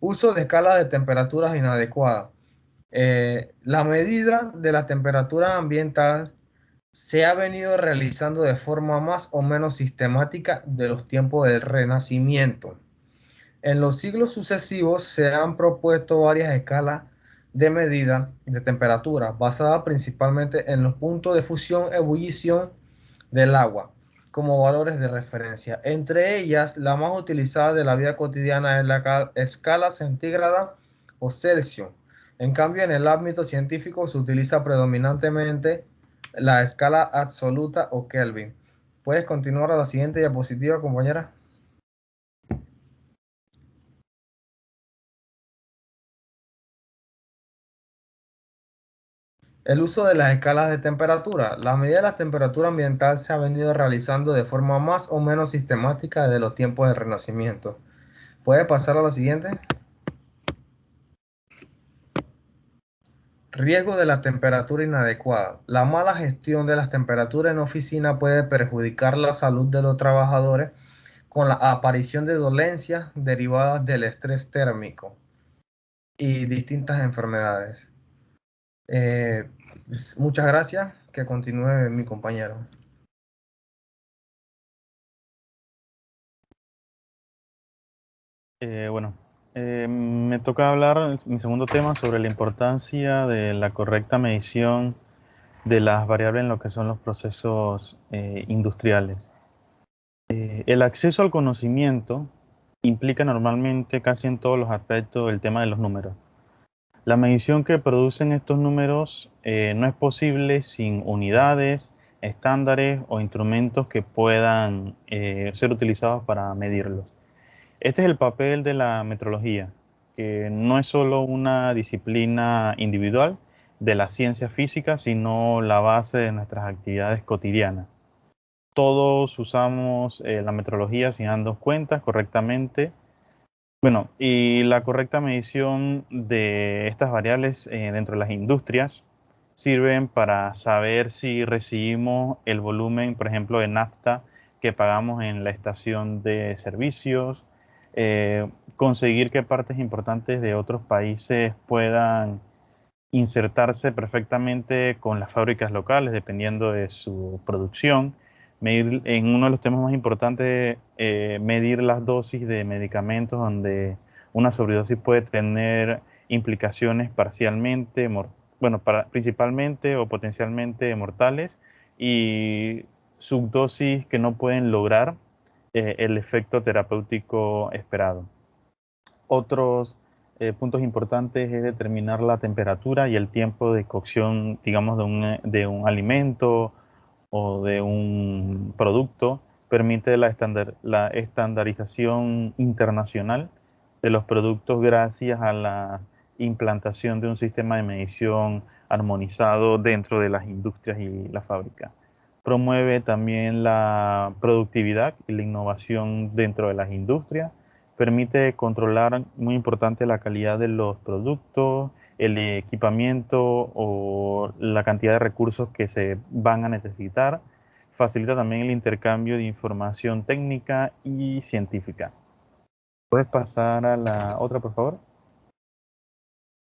[SPEAKER 3] Uso de escalas de temperaturas inadecuadas. La medida de la temperatura ambiental se ha venido realizando de forma más o menos sistemática de los tiempos del Renacimiento. En los siglos sucesivos se han propuesto varias escalas de medida de temperatura basadas principalmente en los puntos de fusión-ebullición del agua como valores de referencia. Entre ellas, la más utilizada de la vida cotidiana es la escala centígrada o Celsius. En cambio, en el ámbito científico se utiliza predominantemente la escala absoluta o Kelvin. ¿Puedes continuar a la siguiente diapositiva, compañera? El uso de las escalas de temperatura. La medida de la temperatura ambiental se ha venido realizando de forma más o menos sistemática desde los tiempos del Renacimiento. ¿Puede pasar a la siguiente? Riesgo de la temperatura inadecuada. La mala gestión de las temperaturas en oficina puede perjudicar la salud de los trabajadores con la aparición de dolencias derivadas del estrés térmico y distintas enfermedades. Muchas gracias. Que continúe mi compañero.
[SPEAKER 6] Me toca hablar mi segundo tema sobre la importancia de la correcta medición de las variables en lo que son los procesos industriales. El acceso al conocimiento implica normalmente casi en todos los aspectos el tema de los números. La medición que producen estos números no es posible sin unidades, estándares o instrumentos que puedan ser utilizados para medirlos. Este es el papel de la metrología, que no es solo una disciplina individual de la ciencia física, sino la base de nuestras actividades cotidianas. Todos usamos la metrología sin darnos cuenta correctamente. Bueno, y la correcta medición de estas variables dentro de las industrias sirven para saber si recibimos el volumen, por ejemplo, de nafta que pagamos en la estación de servicios, conseguir que partes importantes de otros países puedan insertarse perfectamente con las fábricas locales, dependiendo de su producción. Medir, en uno de los temas más importantes, medir las dosis de medicamentos, donde una sobredosis puede tener implicaciones parcialmente, principalmente o potencialmente mortales, y subdosis que no pueden lograr el efecto terapéutico esperado. Otros puntos importantes es determinar la temperatura y el tiempo de cocción, digamos, de un alimento o de un producto. Permite la estandarización internacional de los productos gracias a la implantación de un sistema de medición armonizado dentro de las industrias y la fábrica. Promueve también la productividad y la innovación dentro de las industrias. Permite controlar, muy importante, la calidad de los productos, el equipamiento o la cantidad de recursos que se van a necesitar. Facilita también el intercambio de información técnica y científica. ¿Puedes pasar a la otra, por favor?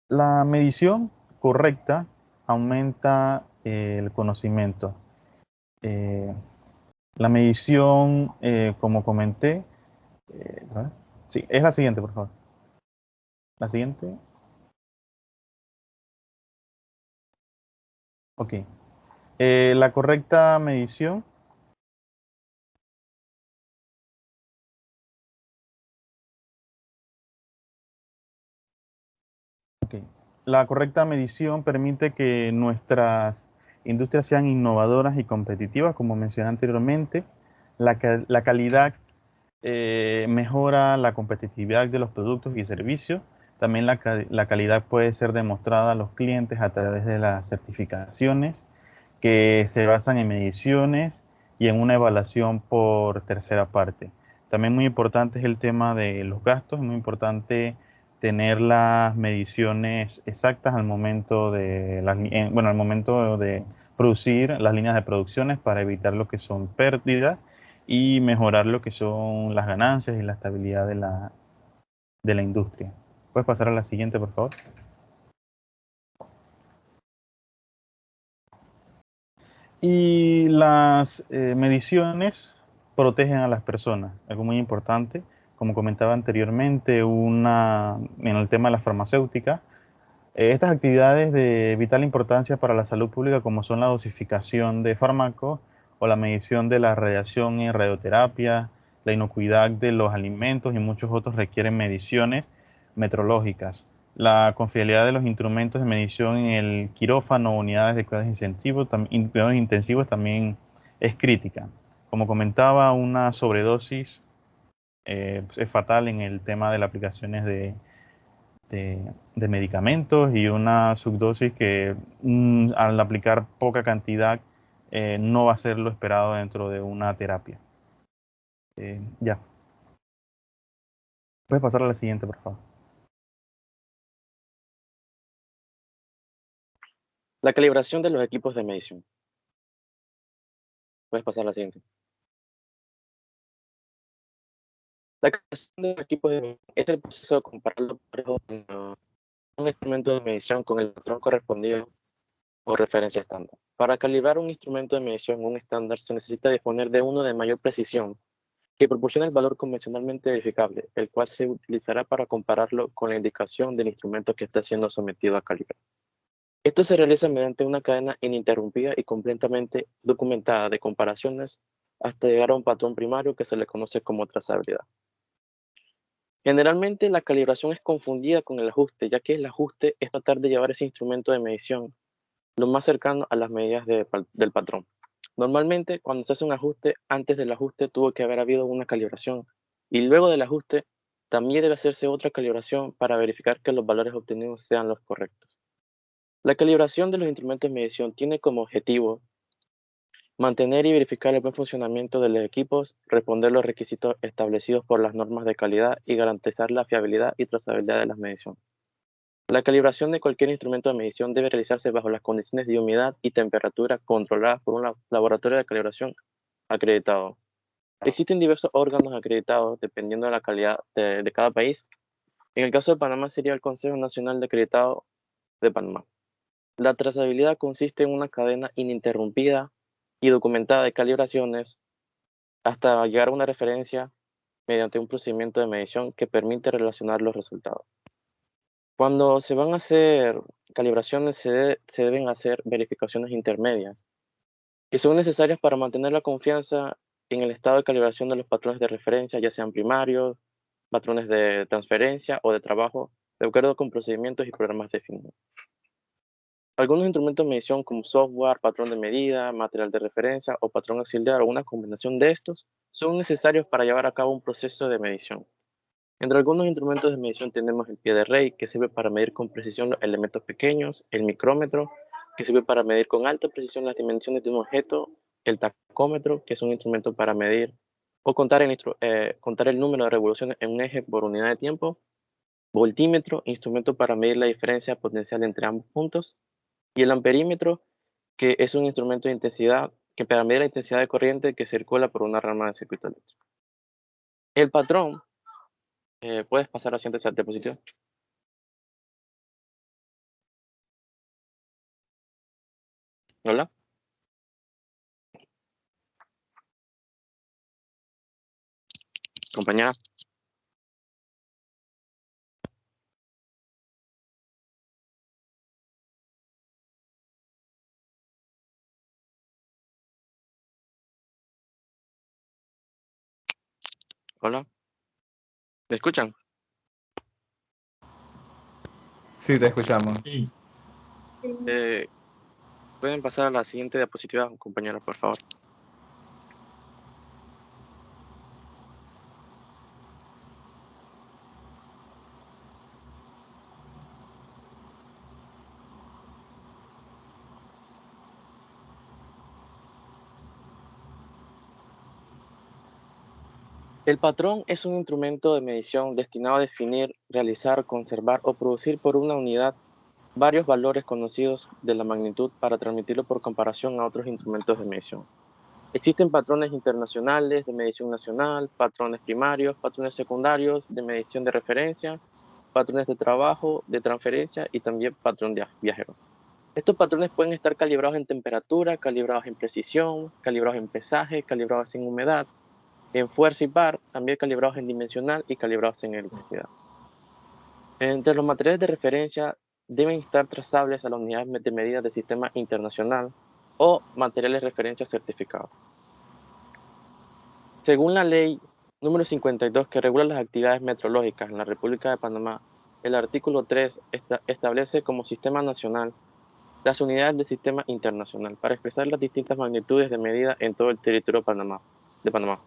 [SPEAKER 6] La medición correcta aumenta el conocimiento. La medición, como comenté, sí, es la siguiente, por favor. La siguiente. Ok. La correcta medición. Ok. La correcta medición permite que nuestras industrias sean innovadoras y competitivas, como mencioné anteriormente. La calidad mejora la competitividad de los productos y servicios. También la calidad puede ser demostrada a los clientes a través de las certificaciones que se basan en mediciones y en una evaluación por tercera parte. También muy importante es el tema de los gastos. Es muy importante tener las mediciones exactas al momento al momento de producir las líneas de producciones para evitar lo que son pérdidas y mejorar lo que son las ganancias y la estabilidad de la industria. ¿Puedes pasar a la siguiente, por favor? Y las mediciones protegen a las personas, algo muy importante. Como comentaba anteriormente, en el tema de la farmacéutica, estas actividades de vital importancia para la salud pública, como son la dosificación de fármacos o la medición de la radiación y radioterapia, la inocuidad de los alimentos y muchos otros, requieren mediciones metrológicas. La confiabilidad de los instrumentos de medición en el quirófano o unidades de cuidados intensivos también es crítica. Como comentaba, una sobredosis es fatal en el tema de las aplicaciones de medicamentos, y una subdosis que al aplicar poca cantidad no va a ser lo esperado dentro de una terapia. Ya. Puedes pasar a la siguiente, por favor.
[SPEAKER 7] La calibración de los equipos de medición. Puedes pasar a la siguiente. La calibración de los equipos de medición es el proceso de compararlo con un instrumento de medición con el patrón correspondido o referencia estándar. Para calibrar un instrumento de medición o un estándar se necesita disponer de uno de mayor precisión que proporciona el valor convencionalmente verificable, el cual se utilizará para compararlo con la indicación del instrumento que está siendo sometido a calibrar. Esto se realiza mediante una cadena ininterrumpida y completamente documentada de comparaciones hasta llegar a un patrón primario que se le conoce como trazabilidad. Generalmente la calibración es confundida con el ajuste, ya que el ajuste es tratar de llevar ese instrumento de medición lo más cercano a las medidas del patrón. Normalmente, cuando se hace un ajuste, antes del ajuste tuvo que haber habido una calibración, y luego del ajuste también debe hacerse otra calibración para verificar que los valores obtenidos sean los correctos. La calibración de los instrumentos de medición tiene como objetivo mantener y verificar el buen funcionamiento de los equipos, responder los requisitos establecidos por las normas de calidad y garantizar la fiabilidad y trazabilidad de las mediciones. La calibración de cualquier instrumento de medición debe realizarse bajo las condiciones de humedad y temperatura controladas por un laboratorio de calibración acreditado. Existen diversos órganos acreditados dependiendo de la calidad de cada país. En el caso de Panamá sería el Consejo Nacional de Acreditado de Panamá. La trazabilidad consiste en una cadena ininterrumpida y documentada de calibraciones hasta llegar a una referencia mediante un procedimiento de medición que permite relacionar los resultados. Cuando se van a hacer calibraciones, se deben hacer verificaciones intermedias, que son necesarias para mantener la confianza en el estado de calibración de los patrones de referencia, ya sean primarios, patrones de transferencia o de trabajo, de acuerdo con procedimientos y programas definidos. Algunos instrumentos de medición como software, patrón de medida, material de referencia o patrón auxiliar o una combinación de estos son necesarios para llevar a cabo un proceso de medición. Entre algunos instrumentos de medición tenemos el pie de rey, que sirve para medir con precisión los elementos pequeños, el micrómetro, que sirve para medir con alta precisión las dimensiones de un objeto, el tacómetro, que es un instrumento para medir o contar el número de revoluciones en un eje por unidad de tiempo, voltímetro, instrumento para medir la diferencia potencial entre ambos puntos, y el amperímetro, que es un instrumento de intensidad que para medir la intensidad de corriente que circula por una rama de circuito eléctrico. El patrón, puedes pasar a la siguiente diapositiva. Hola. Compañera. Hola. ¿Me escuchan?
[SPEAKER 8] Sí, te escuchamos.
[SPEAKER 4] Sí.
[SPEAKER 7] Pueden pasar a la siguiente diapositiva, compañera, por favor. El patrón es un instrumento de medición destinado a definir, realizar, conservar o producir por una unidad varios valores conocidos de la magnitud para transmitirlo por comparación a otros instrumentos de medición. Existen patrones internacionales de medición nacional, patrones primarios, patrones secundarios de medición de referencia patrones de trabajo, de transferencia y también patrón de viajero. Estos patrones pueden estar calibrados en temperatura, calibrados en precisión, calibrados en pesaje, calibrados en humedad, en fuerza y par, también calibrados en dimensional y calibrados en electricidad. Entre los materiales de referencia deben estar trazables a las unidades de medida del sistema internacional o materiales de referencia certificados. Según la ley número 52 que regula las actividades meteorológicas en la República de Panamá, el artículo 3 establece como sistema nacional las unidades del sistema internacional para expresar las distintas magnitudes de medida en todo el territorio de Panamá.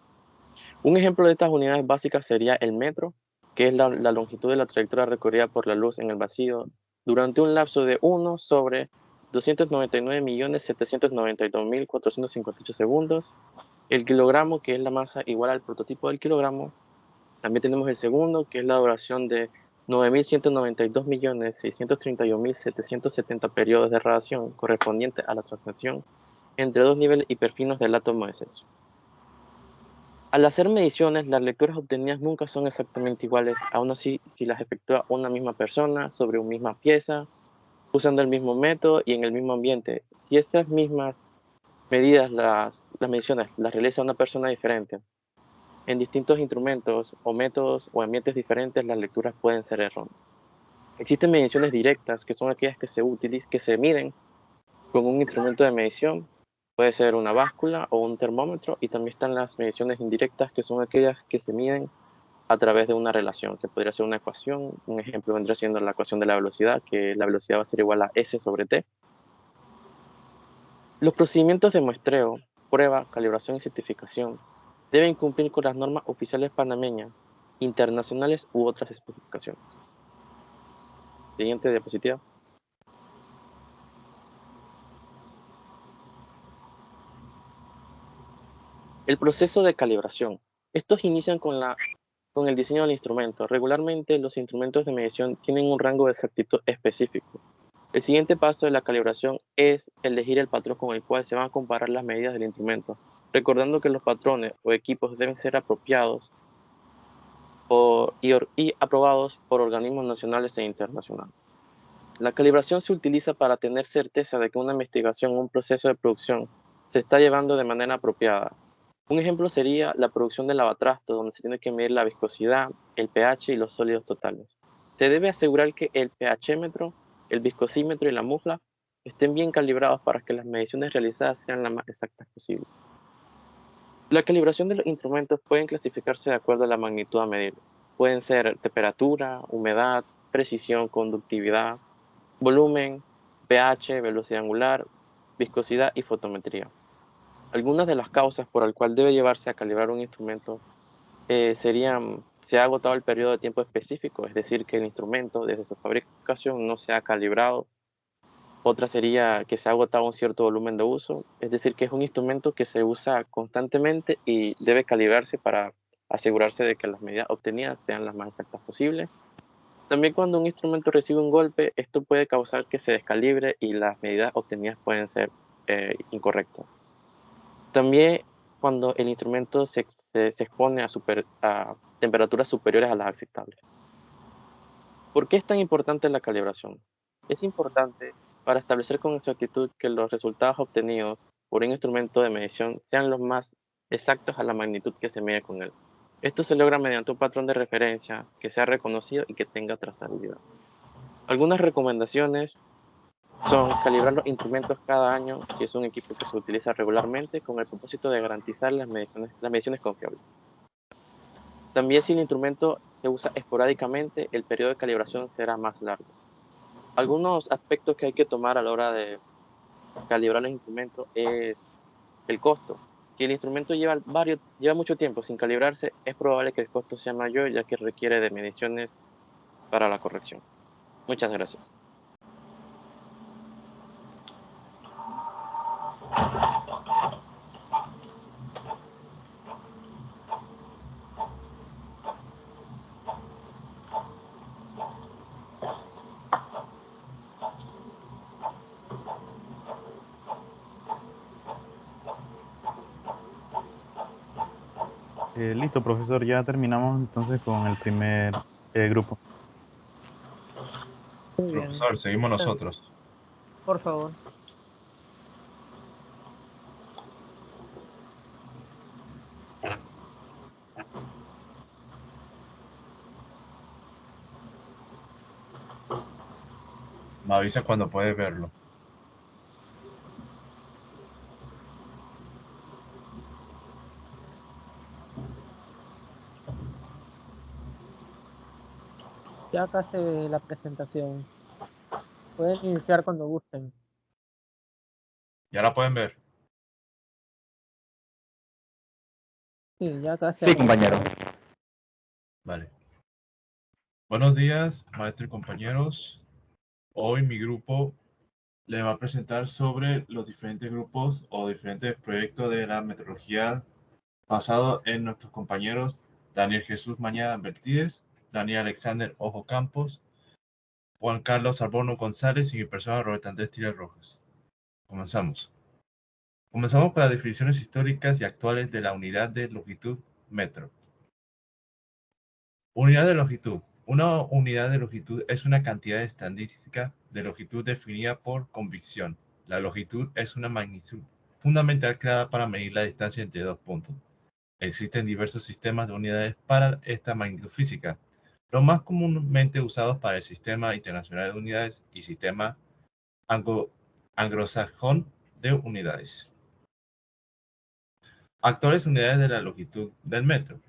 [SPEAKER 7] Un ejemplo de estas unidades básicas sería el metro, que es la longitud de la trayectoria recorrida por la luz en el vacío durante un lapso de 1 sobre 299.792.458 segundos. El kilogramo, que es la masa igual al prototipo del kilogramo. También tenemos el segundo, que es la duración de 9.192.631.770 periodos de radiación correspondiente a la transacción entre dos niveles hiperfinos del átomo de cesio. Al hacer mediciones, las lecturas obtenidas nunca son exactamente iguales, aún así si las efectúa una misma persona sobre una misma pieza, usando el mismo método y en el mismo ambiente. Si esas mismas medidas, las mediciones, las realiza una persona diferente, en distintos instrumentos o métodos o ambientes diferentes, las lecturas pueden ser erróneas. Existen mediciones directas, que son aquellas que se miden con un instrumento de medición, puede ser una báscula o un termómetro, y también están las mediciones indirectas, que son aquellas que se miden a través de una relación, que podría ser una ecuación. Un ejemplo vendría siendo la ecuación de la velocidad, que la velocidad va a ser igual a S sobre T. Los procedimientos de muestreo, prueba, calibración y certificación deben cumplir con las normas oficiales panameñas, internacionales u otras especificaciones. Siguiente diapositiva. El proceso de calibración. Estos inician con el diseño del instrumento. Regularmente los instrumentos de medición tienen un rango de exactitud específico. El siguiente paso de la calibración es elegir el patrón con el cual se van a comparar las medidas del instrumento, recordando que los patrones o equipos deben ser apropiados y aprobados por organismos nacionales e internacionales. La calibración se utiliza para tener certeza de que una investigación o un proceso de producción se está llevando de manera apropiada. Un ejemplo sería la producción del lavatrasto, donde se tiene que medir la viscosidad, el pH y los sólidos totales. Se debe asegurar que el pHímetro, el viscosímetro y la mufla estén bien calibrados para que las mediciones realizadas sean las más exactas posibles. La calibración de los instrumentos pueden clasificarse de acuerdo a la magnitud a medir. Pueden ser temperatura, humedad, precisión, conductividad, volumen, pH, velocidad angular, viscosidad y fotometría. Algunas de las causas por las cuales debe llevarse a calibrar un instrumento serían: se ha agotado el periodo de tiempo específico, es decir, que el instrumento desde su fabricación no se ha calibrado. Otra sería que se ha agotado un cierto volumen de uso, es decir, que es un instrumento que se usa constantemente y debe calibrarse para asegurarse de que las medidas obtenidas sean las más exactas posibles. También cuando un instrumento recibe un golpe, esto puede causar que se descalibre y las medidas obtenidas pueden ser incorrectas. También cuando el instrumento se expone a temperaturas superiores a las aceptables. ¿Por qué es tan importante la calibración? Es importante para establecer con exactitud que los resultados obtenidos por un instrumento de medición sean los más exactos a la magnitud que se mide con él. Esto se logra mediante un patrón de referencia que sea reconocido y que tenga trazabilidad. Algunas recomendaciones son calibrar los instrumentos cada año si es un equipo que se utiliza regularmente, con el propósito de garantizar las mediciones confiables. También si el instrumento se usa esporádicamente, el periodo de calibración será más largo. Algunos aspectos que hay que tomar a la hora de calibrar los instrumentos es el costo. Si el instrumento lleva mucho tiempo sin calibrarse, es probable que el costo sea mayor, ya que requiere de mediciones para la corrección. Muchas gracias.
[SPEAKER 6] Listo, profesor, ya terminamos entonces con el primer grupo.
[SPEAKER 1] Muy bien.
[SPEAKER 9] Profesor, seguimos nosotros.
[SPEAKER 1] Por favor.
[SPEAKER 9] Me avisa cuando puedes verlo.
[SPEAKER 1] Ya casi la presentación. Pueden iniciar cuando gusten.
[SPEAKER 9] ¿Ya la pueden ver?
[SPEAKER 1] Sí, ya casi.
[SPEAKER 8] Sí, compañero.
[SPEAKER 9] Vale. Buenos días, maestro y compañeros. Hoy mi grupo le va a presentar sobre los diferentes grupos o diferentes proyectos de la metrología basado en nuestros compañeros Daniel Jesús Mañana Bertíez, Daniel Alexander Ojo Campos, Juan Carlos Alborno González y mi persona Roberto Andrés Tírez Rojas. Comenzamos. Comenzamos con las definiciones históricas y actuales de la unidad de longitud metro. Unidad de longitud. Una unidad de longitud es una cantidad estadística de longitud definida por convección. La longitud es una magnitud fundamental creada para medir la distancia entre dos puntos. Existen diversos sistemas de unidades para esta magnitud física. Los más comúnmente usados para el Sistema Internacional de Unidades y Sistema Anglosajón de Unidades. Actuales unidades de la longitud del metro.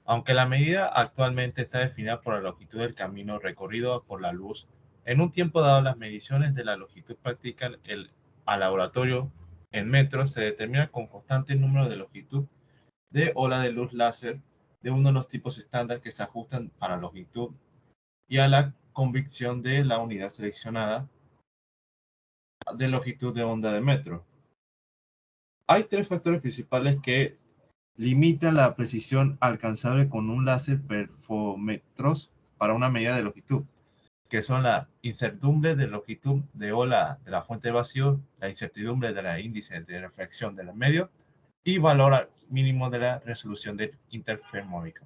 [SPEAKER 9] Aunque la medida actualmente está definida por la longitud del camino recorrido por la luz, en un tiempo dado las mediciones de la longitud practican al laboratorio en metros se determina con constante número de longitud de ola de luz láser de uno de los tipos estándar que se ajustan a la longitud y a la convección de la unidad seleccionada de longitud de onda de metro. Hay tres factores principales que limitan la precisión alcanzable con un láser perfométros para una medida de longitud, que son la incertidumbre de longitud de ola de la fuente de vacío, la incertidumbre de la índice de refracción del medio y valor mínimo de la resolución del interferómico.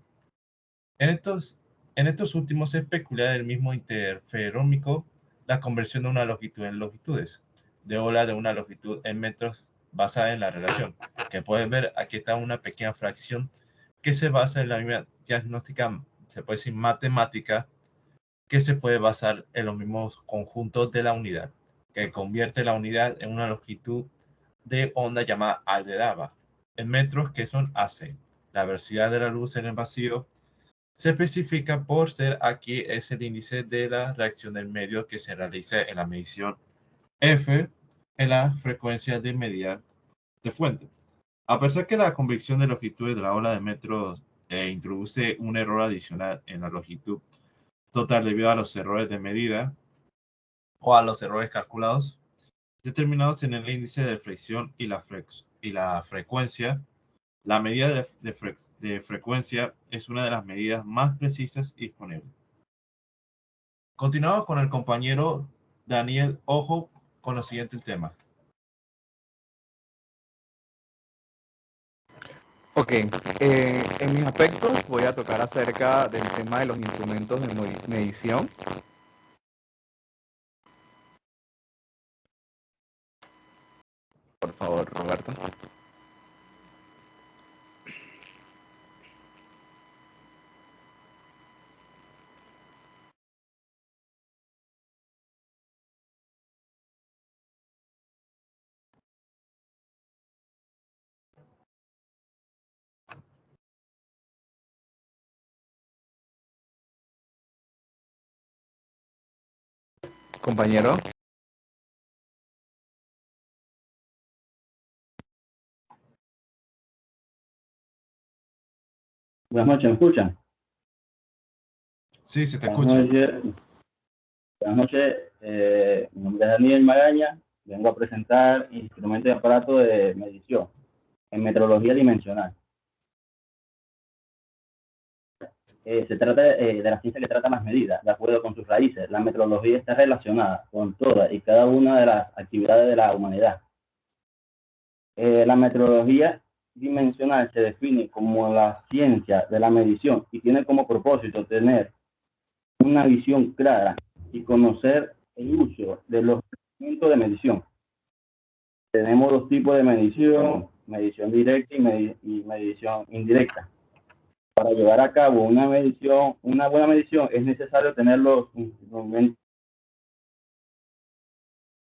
[SPEAKER 9] En estos últimos se especula del mismo interferómico la conversión de una longitud en longitudes, de ola de una longitud en metros basada en la relación, que pueden ver aquí está una pequeña fracción que se basa en la misma diagnóstica, se puede decir matemática, que se puede basar en los mismos conjuntos de la unidad, que convierte la unidad en una longitud de onda llamada aldeaba, en metros que son AC. La velocidad de la luz en el vacío se especifica por ser aquí es el índice de la reacción del medio que se realiza en la medición F en la frecuencia de medida de fuente. A pesar que la convección de longitudes de la ola de metro introduce un error adicional en la longitud total debido a los errores de medida o a los errores calculados determinados en el índice de flexión y la frecuencia, la medida de frecuencia es una de las medidas más precisas disponibles. Continuamos con el compañero Daniel Ojo con el siguiente tema.
[SPEAKER 8] Ok, en mis aspectos voy a tocar acerca del tema de los instrumentos de medición. Por favor, Roberto. Compañero.
[SPEAKER 10] Buenas noches, ¿me escuchan?
[SPEAKER 9] Sí, se te escucha.
[SPEAKER 10] Buenas noches, mi nombre es Daniel Magaña, vengo a presentar instrumentos y aparatos de medición en metrología dimensional. Se trata de la ciencia que trata las medidas, de acuerdo con sus raíces. La metrología está relacionada con todas y cada una de las actividades de la humanidad. La metrología dimensional se define como la ciencia de la medición y tiene como propósito tener una visión clara y conocer el uso de los instrumentos de medición. Tenemos dos tipos de medición, medición directa y medición indirecta. Para llevar a cabo una buena medición, es necesario tener los instrumentos,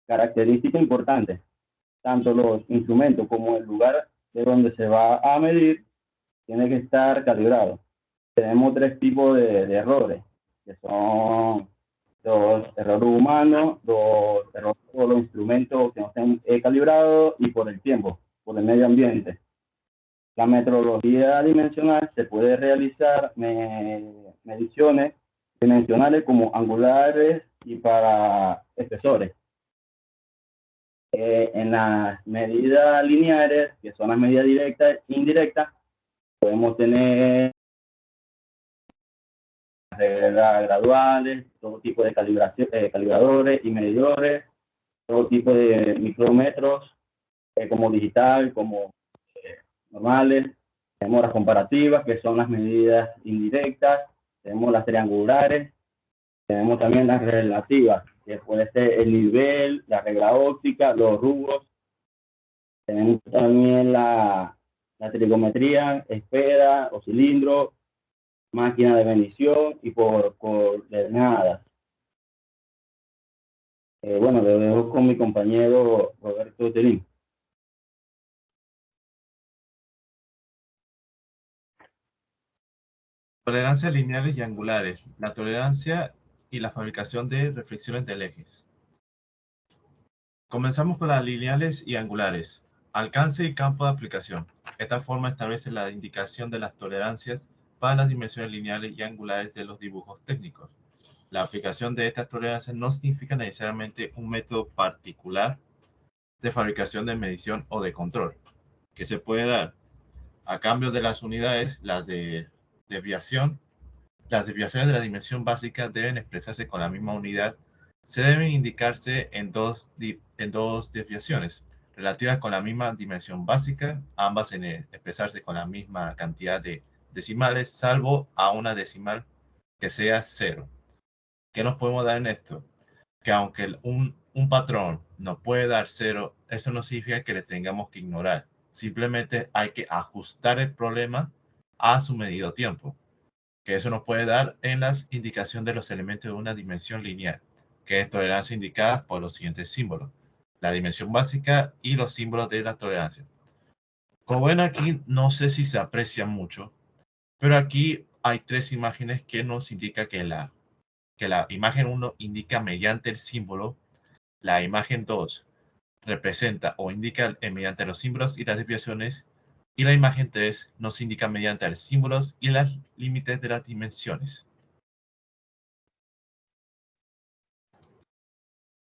[SPEAKER 10] características importantes, tanto los instrumentos como el lugar de donde se va a medir, tiene que estar calibrado. Tenemos tres tipos de errores, que son los errores humanos, los errores por los instrumentos que no estén calibrados y por el tiempo, por el medio ambiente. La metrología dimensional se puede realizar mediciones dimensionales como angulares y para espesores. En las medidas lineares, que son las medidas directas e indirectas, podemos tener reglas graduales, todo tipo de calibradores y medidores, todo tipo de micrómetros, como digital, como normales. Tenemos las comparativas, que son las medidas indirectas, tenemos las triangulares, tenemos también las relativas, que puede ser el nivel, la regla óptica, los rubros. Tenemos también la trigonometría, esfera o cilindro, máquina de medición y por coordenadas. Bueno, lo dejo con mi compañero Roberto Terín.
[SPEAKER 9] Tolerancias lineales y angulares. La tolerancia y la fabricación de reflexiones de ejes. Comenzamos con las lineales y angulares. Alcance y campo de aplicación. Esta forma establece la indicación de las tolerancias para las dimensiones lineales y angulares de los dibujos técnicos. La aplicación de estas tolerancias no significa necesariamente un método particular de fabricación de medición o de control, que se puede dar a cambio de las unidades, las desviaciones de la dimensión básica deben expresarse con la misma unidad. Se deben indicarse en dos desviaciones relativas con la misma dimensión básica, ambas en expresarse con la misma cantidad de decimales, salvo a una decimal que sea 0. ¿Qué nos podemos dar en esto? Que aunque un patrón nos puede dar 0, eso no significa que le tengamos que ignorar. Simplemente hay que ajustar el problema a su medido tiempo, que eso nos puede dar en la indicación de los elementos de una dimensión lineal, que es tolerancia indicada por los siguientes símbolos: la dimensión básica y los símbolos de la tolerancia. Como ven aquí, no sé si se aprecia mucho, pero aquí hay tres imágenes que nos indican que la imagen 1 indica mediante el símbolo, la imagen 2 representa o indica mediante los símbolos y las desviaciones, y la imagen 3 nos indica mediante los símbolos y los límites de las dimensiones.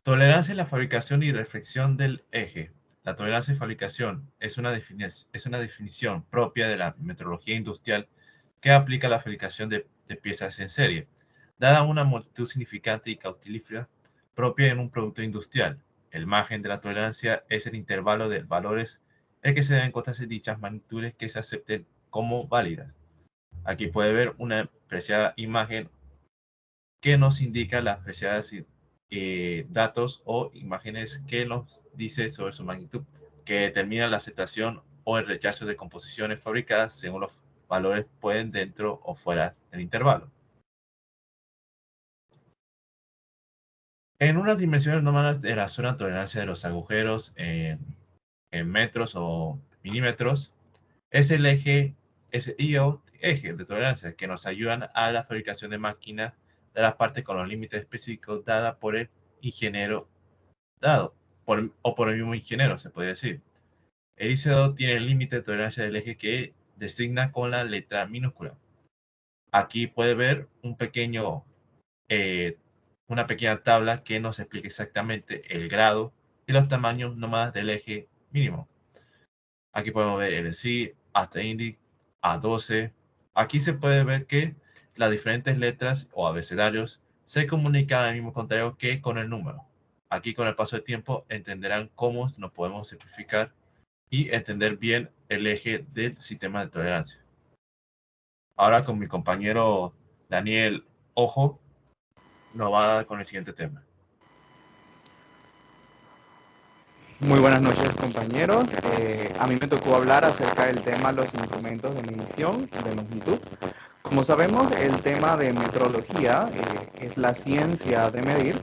[SPEAKER 9] Tolerancia en la fabricación y reflexión del eje. La tolerancia de fabricación es una definición propia de la metrología industrial que aplica a la fabricación de piezas en serie, dada una multitud significante y cautilífera propia en un producto industrial. El margen de la tolerancia es el intervalo de valores en el que se deben encontrarse dichas magnitudes que se acepten como válidas. Aquí puede ver una apreciada imagen que nos indica las apreciadas datos o imágenes que nos dice sobre su magnitud, que determina la aceptación o el rechazo de composiciones fabricadas según los valores pueden dentro o fuera del intervalo. En unas dimensiones normales de la zona de tolerancia de los agujeros en metros o milímetros, es el eje de tolerancia que nos ayudan a la fabricación de máquinas de las partes con los límites específicos dada por el ingeniero o por el mismo ingeniero, se puede decir. El IC2 tiene el límite de tolerancia del eje que designa con la letra minúscula. Aquí puede ver una pequeña tabla que nos explica exactamente el grado y los tamaños nómadas del eje mínimo. Aquí podemos ver el SI, hasta INDI, A12. Aquí se puede ver que las diferentes letras o abecedarios se comunican al mismo contrario que con el número. Aquí con el paso del tiempo entenderán cómo nos podemos simplificar y entender bien el eje del sistema de tolerancia. Ahora con mi compañero Daniel Ojo nos va a dar con el siguiente tema.
[SPEAKER 8] Muy buenas noches, compañeros. A mí me tocó hablar acerca del tema los instrumentos de medición de longitud. Como sabemos, el tema de metrología es la ciencia de medir,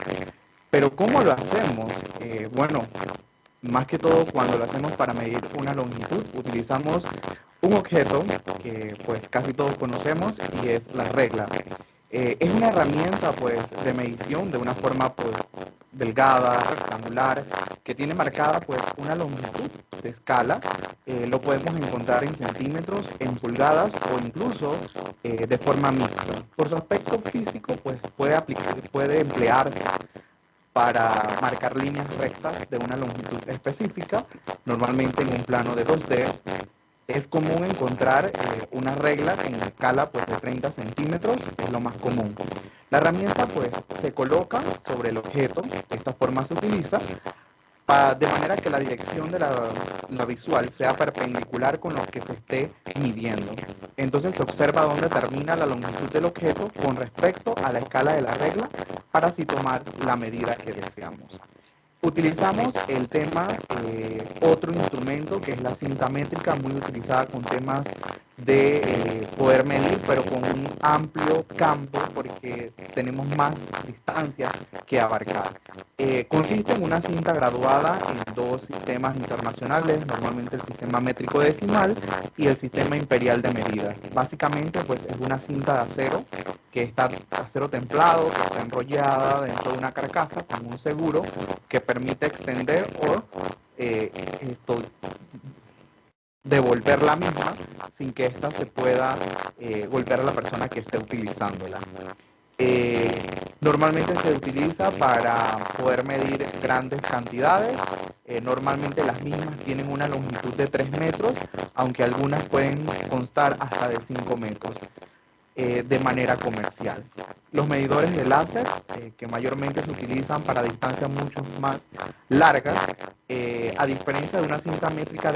[SPEAKER 8] pero ¿cómo lo hacemos? Bueno, más que todo cuando lo hacemos para medir una longitud, utilizamos un objeto que pues casi todos conocemos y es la regla. Es una herramienta pues de medición de una forma pues delgada, rectangular, que tiene marcada pues una longitud de escala. Lo podemos encontrar en centímetros, en pulgadas o incluso de forma mixta. Por su aspecto físico pues puede emplearse para marcar líneas rectas de una longitud específica, normalmente en un plano de 2D. Es común encontrar una regla en escala pues, de 30 centímetros, es lo más común. La herramienta pues, se coloca sobre el objeto, de esta forma se utiliza, de manera que la dirección de la visual sea perpendicular con lo que se esté midiendo. Entonces se observa dónde termina la longitud del objeto con respecto a la escala de la regla para así tomar la medida que deseamos. Utilizamos el tema, otro instrumento que es la cinta métrica, muy utilizada con temas de poder medir, pero con un amplio campo porque tenemos más distancias que abarcar. Consiste en una cinta graduada en dos sistemas internacionales, normalmente el sistema métrico decimal y el sistema imperial de medidas. Básicamente pues es una cinta de acero que está acero templado, que está enrollada dentro de una carcasa con un seguro que permite extender o devolver la misma sin que ésta se pueda golpear a la persona que esté utilizándola. Normalmente se utiliza para poder medir grandes cantidades. Normalmente las mismas tienen una longitud de 3 metros, aunque algunas pueden constar hasta de 5 metros. De manera comercial. Los medidores de láser, que mayormente se utilizan para distancias mucho más largas, a diferencia de una cinta métrica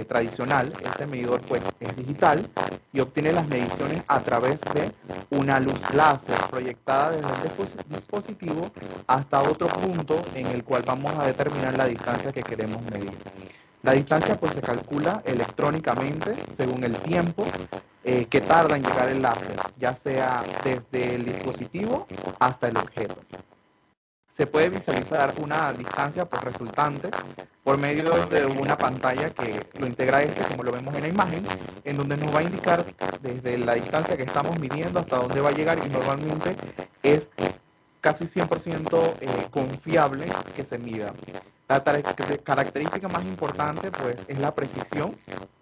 [SPEAKER 8] tradicional, este medidor pues, es digital y obtiene las mediciones a través de una luz láser proyectada desde el dispositivo hasta otro punto en el cual vamos a determinar la distancia que queremos medir. La distancia pues se calcula electrónicamente según el tiempo que tarda en llegar el láser, ya sea desde el dispositivo hasta el objeto. Se puede visualizar una distancia pues, resultante por medio de una pantalla que lo integra como lo vemos en la imagen, en donde nos va a indicar desde la distancia que estamos midiendo hasta dónde va a llegar y normalmente es casi 100% confiable que se mida. La característica más importante pues, es la precisión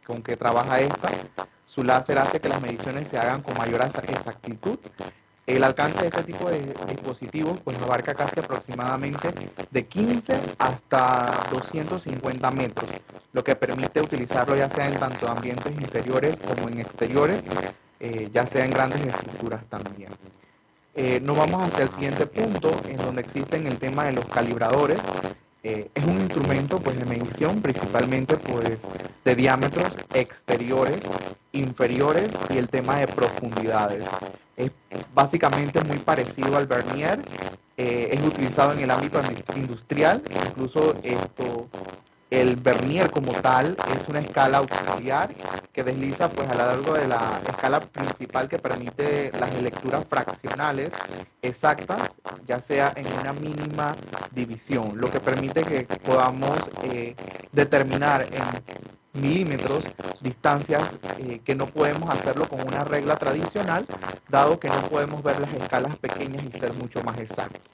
[SPEAKER 8] con que trabaja esta. Su láser hace que las mediciones se hagan con mayor exactitud. El alcance de este tipo de dispositivos pues, abarca casi aproximadamente de 15 hasta 250 metros, lo que permite utilizarlo ya sea en tanto ambientes interiores como en exteriores, ya sea en grandes estructuras también. Nos vamos hacia el siguiente punto, en donde existen el tema de los calibradores. Es un instrumento pues, de medición principalmente pues, de diámetros exteriores, inferiores y el tema de profundidades. Es básicamente muy parecido al vernier, es utilizado en el ámbito industrial, incluso el vernier como tal es una escala auxiliar que desliza pues, a lo largo de la escala principal que permite las lecturas fraccionales exactas, ya sea en una mínima división, lo que permite que podamos determinar en milímetros distancias que no podemos hacerlo con una regla tradicional, dado que no podemos ver las escalas pequeñas y ser mucho más exactos.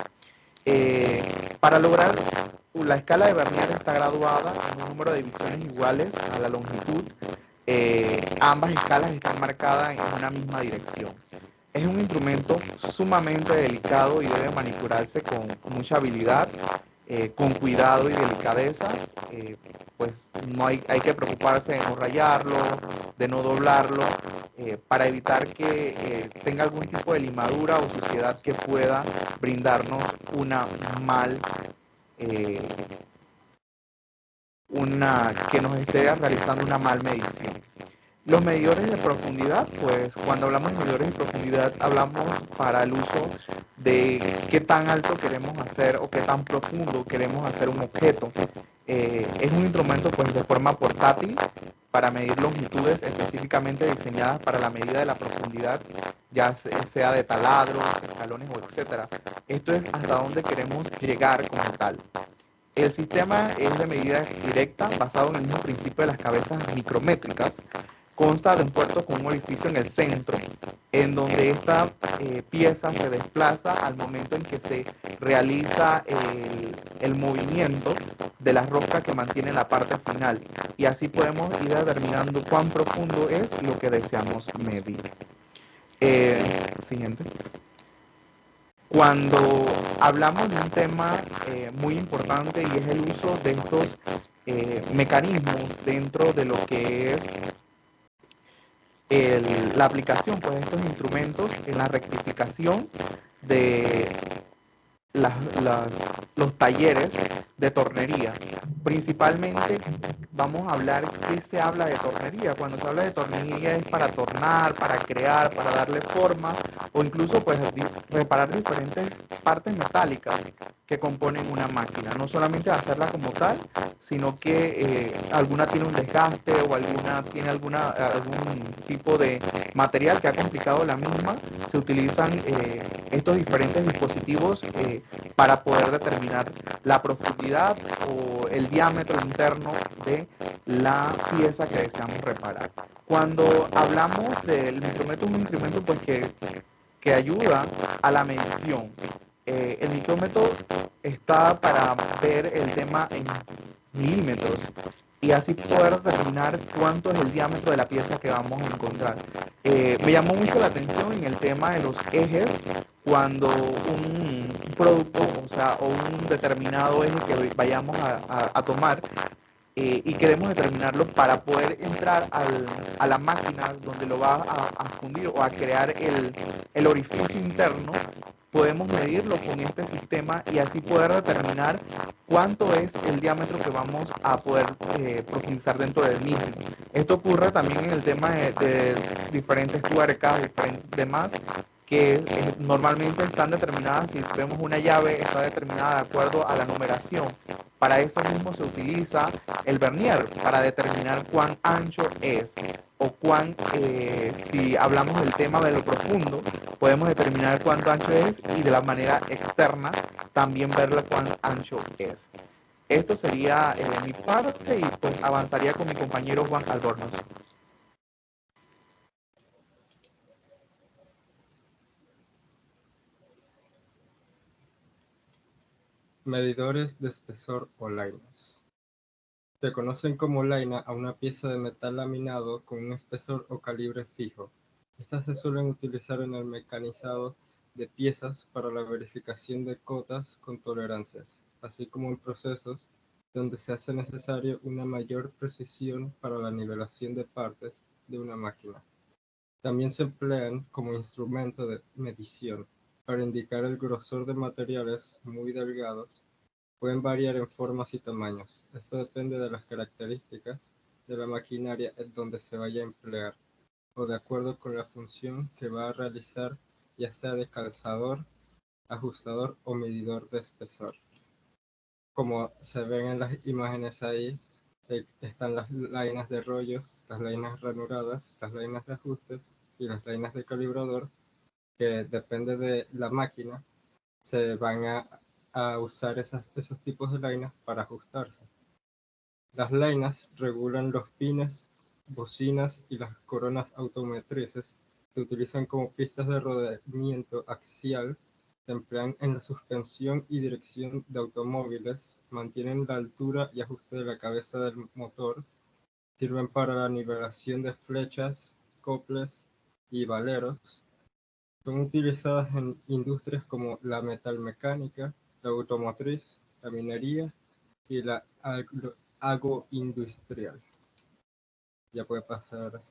[SPEAKER 8] Para lograr la escala de vernier está graduada en un número de divisiones iguales a la longitud. Ambas escalas están marcadas en una misma dirección. Es un instrumento sumamente delicado y debe manipularse con mucha habilidad, con cuidado y delicadeza. Pues no hay que preocuparse de no rayarlo, de no doblarlo, para evitar que tenga algún tipo de limadura o suciedad que pueda brindarnos que nos esté realizando una mal medición. Los medidores de profundidad, pues cuando hablamos de medidores de profundidad hablamos para el uso de qué tan alto queremos hacer o qué tan profundo queremos hacer un objeto. Es un instrumento pues de forma portátil para medir longitudes específicamente diseñadas para la medida de la profundidad, ya sea de taladros, escalones o etcétera. Esto es hasta donde queremos llegar como tal. El sistema es de medida directa, basado en el mismo principio de las cabezas micrométricas. Consta de un puerto con un orificio en el centro, en donde esta pieza se desplaza al momento en que se realiza el movimiento de la rosca que mantiene la parte final. Y así podemos ir determinando cuán profundo es lo que deseamos medir. Siguiente. Cuando hablamos de un tema muy importante y es el uso de estos mecanismos dentro de lo que es la aplicación pues, de estos instrumentos en la rectificación de los talleres de tornería. Principalmente vamos a hablar qué se habla de tornería. Cuando se habla de tornería es para tornar, para crear, para darle forma o incluso pues reparar diferentes partes metálicas que componen una máquina. No solamente hacerla como tal, sino que alguna tiene un desgaste o alguna tiene algún tipo de material que ha complicado la misma. Se utilizan estos diferentes dispositivos para poder determinar la profundidad o el diámetro interno de la pieza que deseamos reparar. Cuando hablamos del micrómetro, es un instrumento pues, que ayuda a la medición. El micrómetro está para ver el tema en milímetros y así poder determinar cuánto es el diámetro de la pieza que vamos a encontrar. Me llamó mucho la atención en el tema de los ejes, cuando un producto, o un determinado eje que vayamos a tomar y queremos determinarlo para poder entrar a la máquina donde lo va a fundir o a crear el orificio interno, podemos medirlo con este sistema y así poder determinar cuánto es el diámetro que vamos a poder profundizar dentro del mismo. Esto ocurre también en el tema de diferentes tuercas, diferentes demás, que normalmente están determinadas, si vemos una llave, está determinada de acuerdo a la numeración. Para eso mismo se utiliza el vernier, para determinar cuán ancho es, o si hablamos del tema de lo profundo, podemos determinar cuánto ancho es y de la manera externa también verle cuán ancho es. Esto sería mi parte y pues avanzaría con mi compañero Juan Albornoz.
[SPEAKER 4] Medidores de espesor o lainas. Se conocen como laina a una pieza de metal laminado con un espesor o calibre fijo. Estas se suelen utilizar en el mecanizado de piezas para la verificación de cotas con tolerancias, así como en procesos donde se hace necesario una mayor precisión para la nivelación de partes de una máquina. También se emplean como instrumento de medición para indicar el grosor de materiales muy delgados. Pueden variar en formas y tamaños. Esto depende de las características de la maquinaria en donde se vaya a emplear, o de acuerdo con la función que va a realizar, ya sea de calzador, ajustador o medidor de espesor. Como se ven en las imágenes ahí, están las lainas de rollos, las lainas ranuradas, las lainas de ajustes y las lainas de calibrador, que depende de la máquina, se van a usar esos tipos de lainas para ajustarse. Las lainas regulan los pines, bocinas y las coronas automotrices. Se utilizan como pistas de rodamiento axial, se emplean en la suspensión y dirección de automóviles, mantienen la altura y ajuste de la cabeza del motor, sirven para la nivelación de flechas, coples y valeros. Son utilizadas en industrias como la metalmecánica, la automotriz, la minería y la agroindustrial. Ya puede pasar.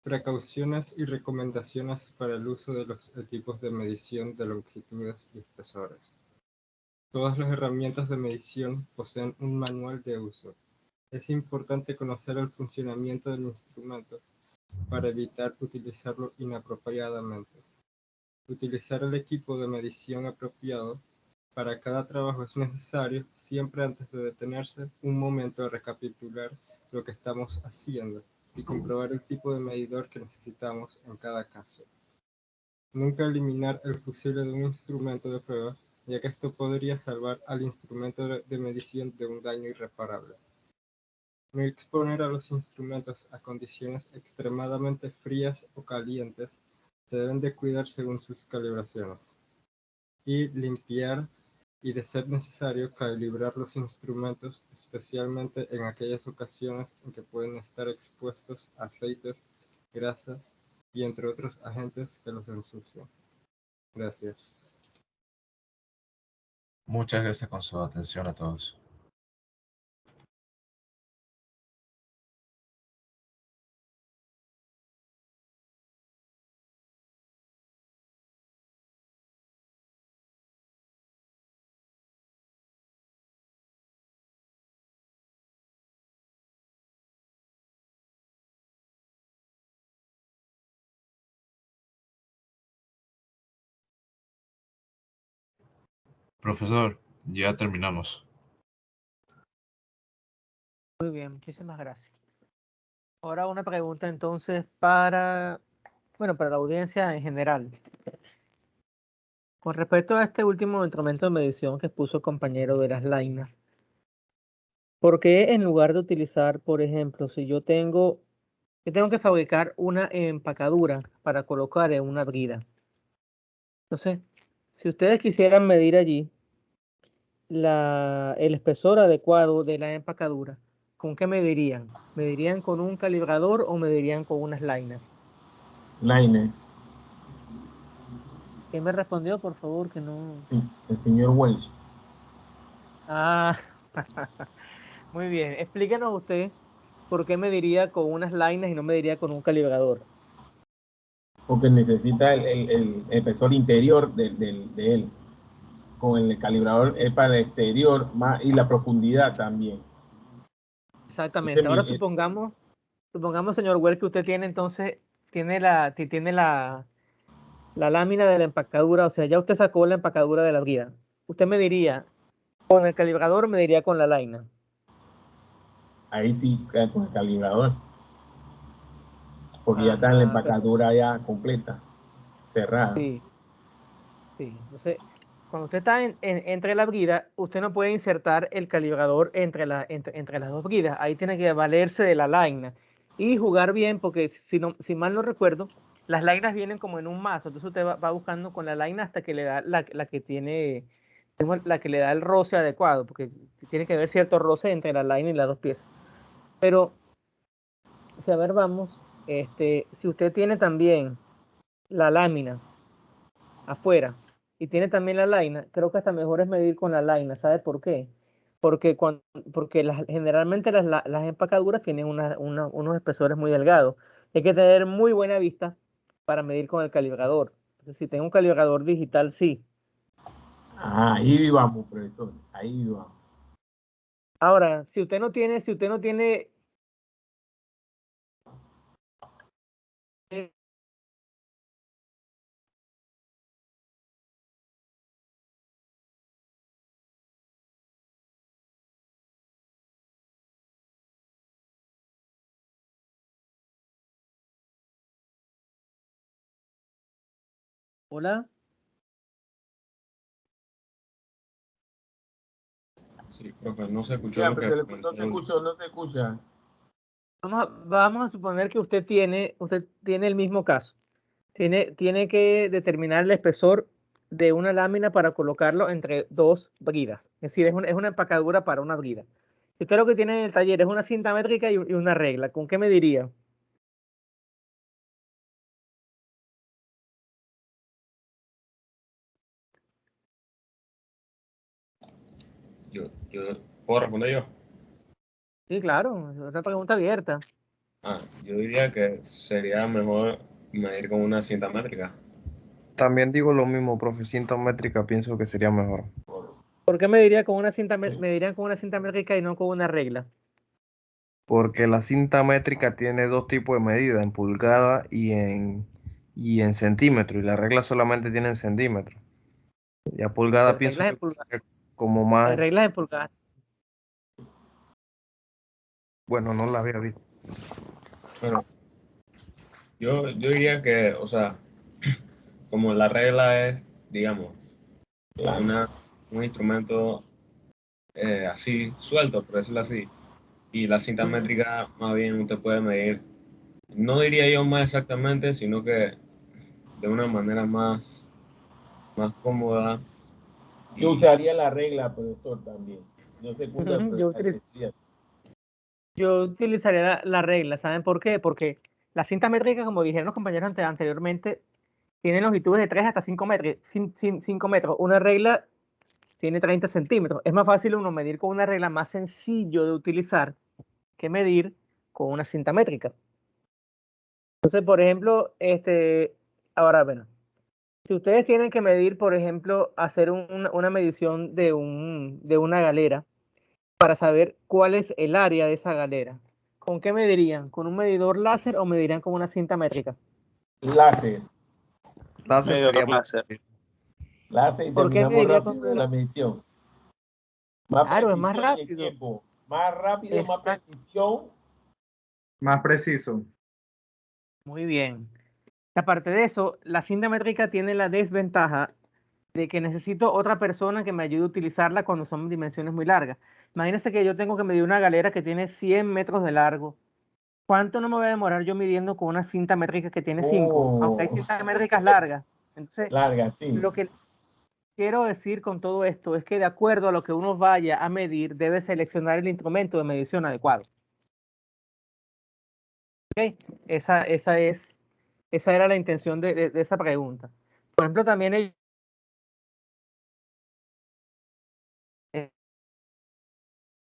[SPEAKER 4] Precauciones y recomendaciones para el uso de los equipos de medición de longitudes y espesores. Todas las herramientas de medición poseen un manual de uso. Es importante conocer el funcionamiento del instrumento para evitar utilizarlo inapropiadamente. Utilizar el equipo de medición apropiado Para cada trabajo es necesario, siempre antes de detenerse, un momento de recapitular lo que estamos haciendo y comprobar el tipo de medidor que necesitamos en cada caso. Nunca eliminar el fusible de un instrumento de prueba, ya que esto podría salvar al instrumento de medición de un daño irreparable. No exponer a los instrumentos a condiciones extremadamente frías o calientes se deben de cuidar según sus calibraciones. Y limpiar y, de ser necesario, calibrar los instrumentos, especialmente en aquellas ocasiones en que pueden estar expuestos a aceites, grasas y entre otros agentes que los ensucian. Gracias.
[SPEAKER 9] Muchas gracias con su atención a todos. Profesor, ya terminamos.
[SPEAKER 1] Muy bien, muchísimas gracias. Ahora una pregunta entonces para la audiencia en general. Con respecto a este último instrumento de medición que expuso el compañero de las lainas, ¿por qué en lugar de utilizar, por ejemplo, si yo tengo que fabricar una empacadura para colocar en una brida? Entonces, si ustedes quisieran medir allí el espesor adecuado de la empacadura, ¿con qué medirían? ¿Medirían con un calibrador o medirían con unas lainas?
[SPEAKER 11] Laine,
[SPEAKER 1] ¿Quién me respondió, por favor, que no?
[SPEAKER 11] sí, el señor Welch.
[SPEAKER 1] Ah, muy bien. Explíquenos usted por qué mediría con unas lainas y no mediría con un calibrador.
[SPEAKER 11] Porque necesita el espesor interior de él. Con el calibrador es para el exterior más, y la profundidad también.
[SPEAKER 1] Exactamente. Ahora supongamos, señor Well, que usted tiene entonces, tiene la lámina de la empacadura, o sea, ya usted sacó la empacadura de la brida. Usted mediría con el calibrador o mediría con la laina.
[SPEAKER 11] Ahí sí, con el calibrador. Porque ya está en la empacadura ya completa, cerrada.
[SPEAKER 1] Sí. Entonces, cuando usted está entre la brida, usted no puede insertar el calibrador entre las dos bridas. Ahí tiene que valerse de la laina y jugar bien, porque si mal no recuerdo, las lainas vienen como en un mazo. Entonces usted va buscando con la laina hasta que le da la que le da el roce adecuado, porque tiene que haber cierto roce entre la laina y las dos piezas. Pero, si a ver, vamos, si usted tiene también la lámina afuera y tiene también la laina, creo que hasta mejor es medir con la laina. ¿Sabe por qué? Porque generalmente las empacaduras tienen unos espesores muy delgados. Hay que tener muy buena vista para medir con el calibrador. Entonces, si tengo un calibrador digital, sí.
[SPEAKER 11] Ahí vamos, profesor. Ahí vamos.
[SPEAKER 1] Ahora, si usted no tiene Hola.
[SPEAKER 11] Sí, profe, no se escuchó. Ya, no se escucha.
[SPEAKER 1] Vamos a suponer que usted tiene el mismo caso. Tiene que determinar el espesor de una lámina para colocarlo entre dos bridas. Es decir, es una empacadura para una brida. Si usted lo que tiene en el taller es una cinta métrica y una regla, ¿con qué mediría?
[SPEAKER 12] ¿Puedo responder yo?
[SPEAKER 1] Sí, claro, es una pregunta abierta.
[SPEAKER 12] Yo diría que sería mejor medir con una cinta métrica.
[SPEAKER 3] También digo lo mismo, profe, cinta métrica pienso que sería mejor.
[SPEAKER 1] ¿Por qué medirían con una cinta métrica y no con una regla?
[SPEAKER 3] Porque la cinta métrica tiene dos tipos de medida, en pulgada y en centímetro, y la regla solamente tiene en centímetro. Ya pulgada
[SPEAKER 1] En
[SPEAKER 3] pienso
[SPEAKER 1] reglas
[SPEAKER 3] yo
[SPEAKER 1] de
[SPEAKER 3] que
[SPEAKER 1] pulgadas.
[SPEAKER 3] sería como
[SPEAKER 1] En
[SPEAKER 3] más,
[SPEAKER 1] reglas de pulgadas.
[SPEAKER 3] bueno, no la había visto.
[SPEAKER 12] Bueno, yo diría que, o sea, como la regla es, digamos, un instrumento así suelto, por decirlo así, y la cinta métrica más bien usted puede medir, no diría yo más exactamente, sino que de una manera más cómoda.
[SPEAKER 11] Yo usaría la regla, profesor, también. No sé cuánto el
[SPEAKER 1] Yo,
[SPEAKER 11] profesor decía.
[SPEAKER 1] yo utilizaría la regla, ¿saben por qué? Porque la cinta métrica, como dijeron los compañeros anteriormente, tiene longitudes de 3 hasta 5 metros, 5 metros. Una regla tiene 30 centímetros. Es más fácil uno medir con una regla más sencillo de utilizar que medir con una cinta métrica. Entonces, por ejemplo, ahora, bueno, si ustedes tienen que medir, por ejemplo, hacer una medición de una galera para saber cuál es el área de esa galera, ¿con qué medirían? ¿Con un medidor láser o medirían con una cinta métrica?
[SPEAKER 11] Láser.
[SPEAKER 3] Láser sería más.
[SPEAKER 11] Láser y
[SPEAKER 1] ¿Por qué
[SPEAKER 11] terminamos
[SPEAKER 1] mediría con
[SPEAKER 11] rápido
[SPEAKER 1] un
[SPEAKER 11] la
[SPEAKER 1] láser?
[SPEAKER 11] medición. Más
[SPEAKER 1] Claro, es más
[SPEAKER 11] precisión en el
[SPEAKER 1] rápido.
[SPEAKER 11] tiempo. Más rápido, más
[SPEAKER 1] Exacto.
[SPEAKER 11] precisión.
[SPEAKER 13] Más preciso.
[SPEAKER 1] Muy bien. Aparte de eso, la cinta métrica tiene la desventaja de que necesito otra persona que me ayude a utilizarla cuando son dimensiones muy largas. Imagínense que yo tengo que medir una galera que tiene 100 metros de largo. ¿Cuánto no me voy a demorar yo midiendo con una cinta métrica que tiene 5? Aunque hay cintas métricas largas. Entonces,
[SPEAKER 11] larga, sí.
[SPEAKER 1] lo que quiero decir con todo esto es que de acuerdo a lo que uno vaya a medir, debe seleccionar el instrumento de medición adecuado. ¿Okay? Esa era la intención de esa pregunta. Por ejemplo, también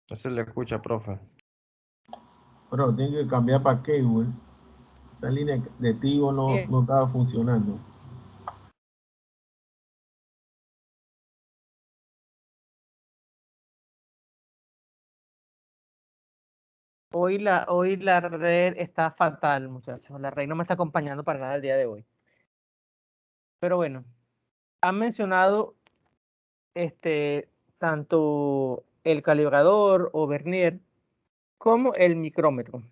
[SPEAKER 3] No se le escucha, profe.
[SPEAKER 11] Pero tengo que cambiar para cable. Esta línea de Tigo no estaba funcionando.
[SPEAKER 1] hoy la red está fatal, muchachos. La red no me está acompañando para nada el día de hoy. Pero bueno, han mencionado tanto el calibrador o vernier como el micrómetro.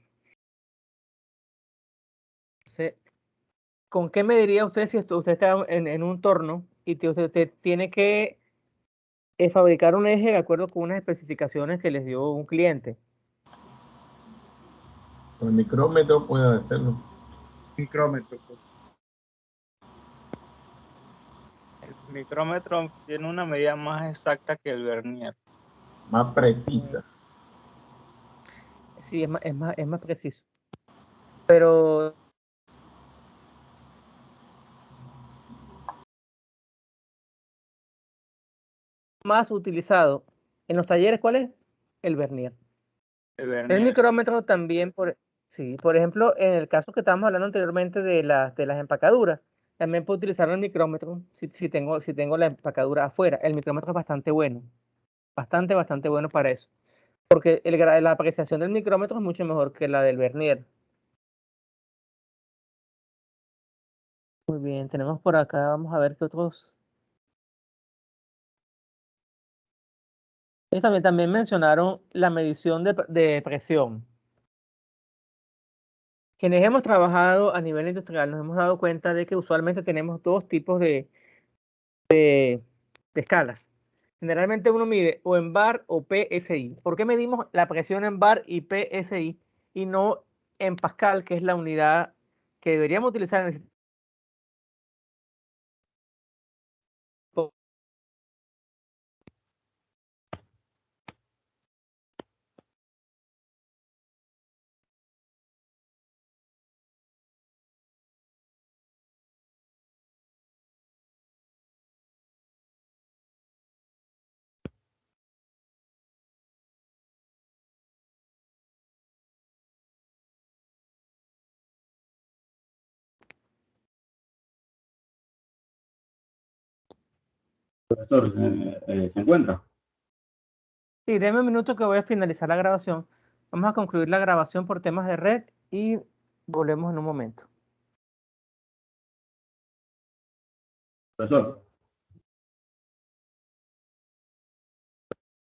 [SPEAKER 1] ¿Con qué mediría usted si usted está en un torno y usted tiene que fabricar un eje de acuerdo con unas especificaciones que les dio un cliente?
[SPEAKER 11] Con el micrómetro puede hacerlo.
[SPEAKER 13] Micrómetro.
[SPEAKER 14] El micrómetro tiene una medida más exacta que el vernier.
[SPEAKER 11] Más precisa.
[SPEAKER 1] Sí, es más preciso. Pero más utilizado en los talleres, ¿cuál es? El vernier. El micrómetro también, por ejemplo, en el caso que estábamos hablando anteriormente de las empacaduras, también puedo utilizar el micrómetro si tengo la empacadura afuera. El micrómetro es bastante bueno, bastante bueno para eso. Porque la apreciación del micrómetro es mucho mejor que la del vernier. Muy bien, tenemos por acá, vamos a ver qué otros. También mencionaron la medición de presión. Quienes hemos trabajado a nivel industrial nos hemos dado cuenta de que usualmente tenemos dos tipos de escalas. Generalmente uno mide o en bar o PSI. ¿Por qué medimos la presión en bar y PSI y no en Pascal, que es la unidad que deberíamos utilizar en el
[SPEAKER 10] Profesor, ¿se encuentra?
[SPEAKER 1] Sí, déme un minuto que voy a finalizar la grabación. Vamos a concluir la grabación por temas de red y volvemos en un momento.
[SPEAKER 10] Profesor.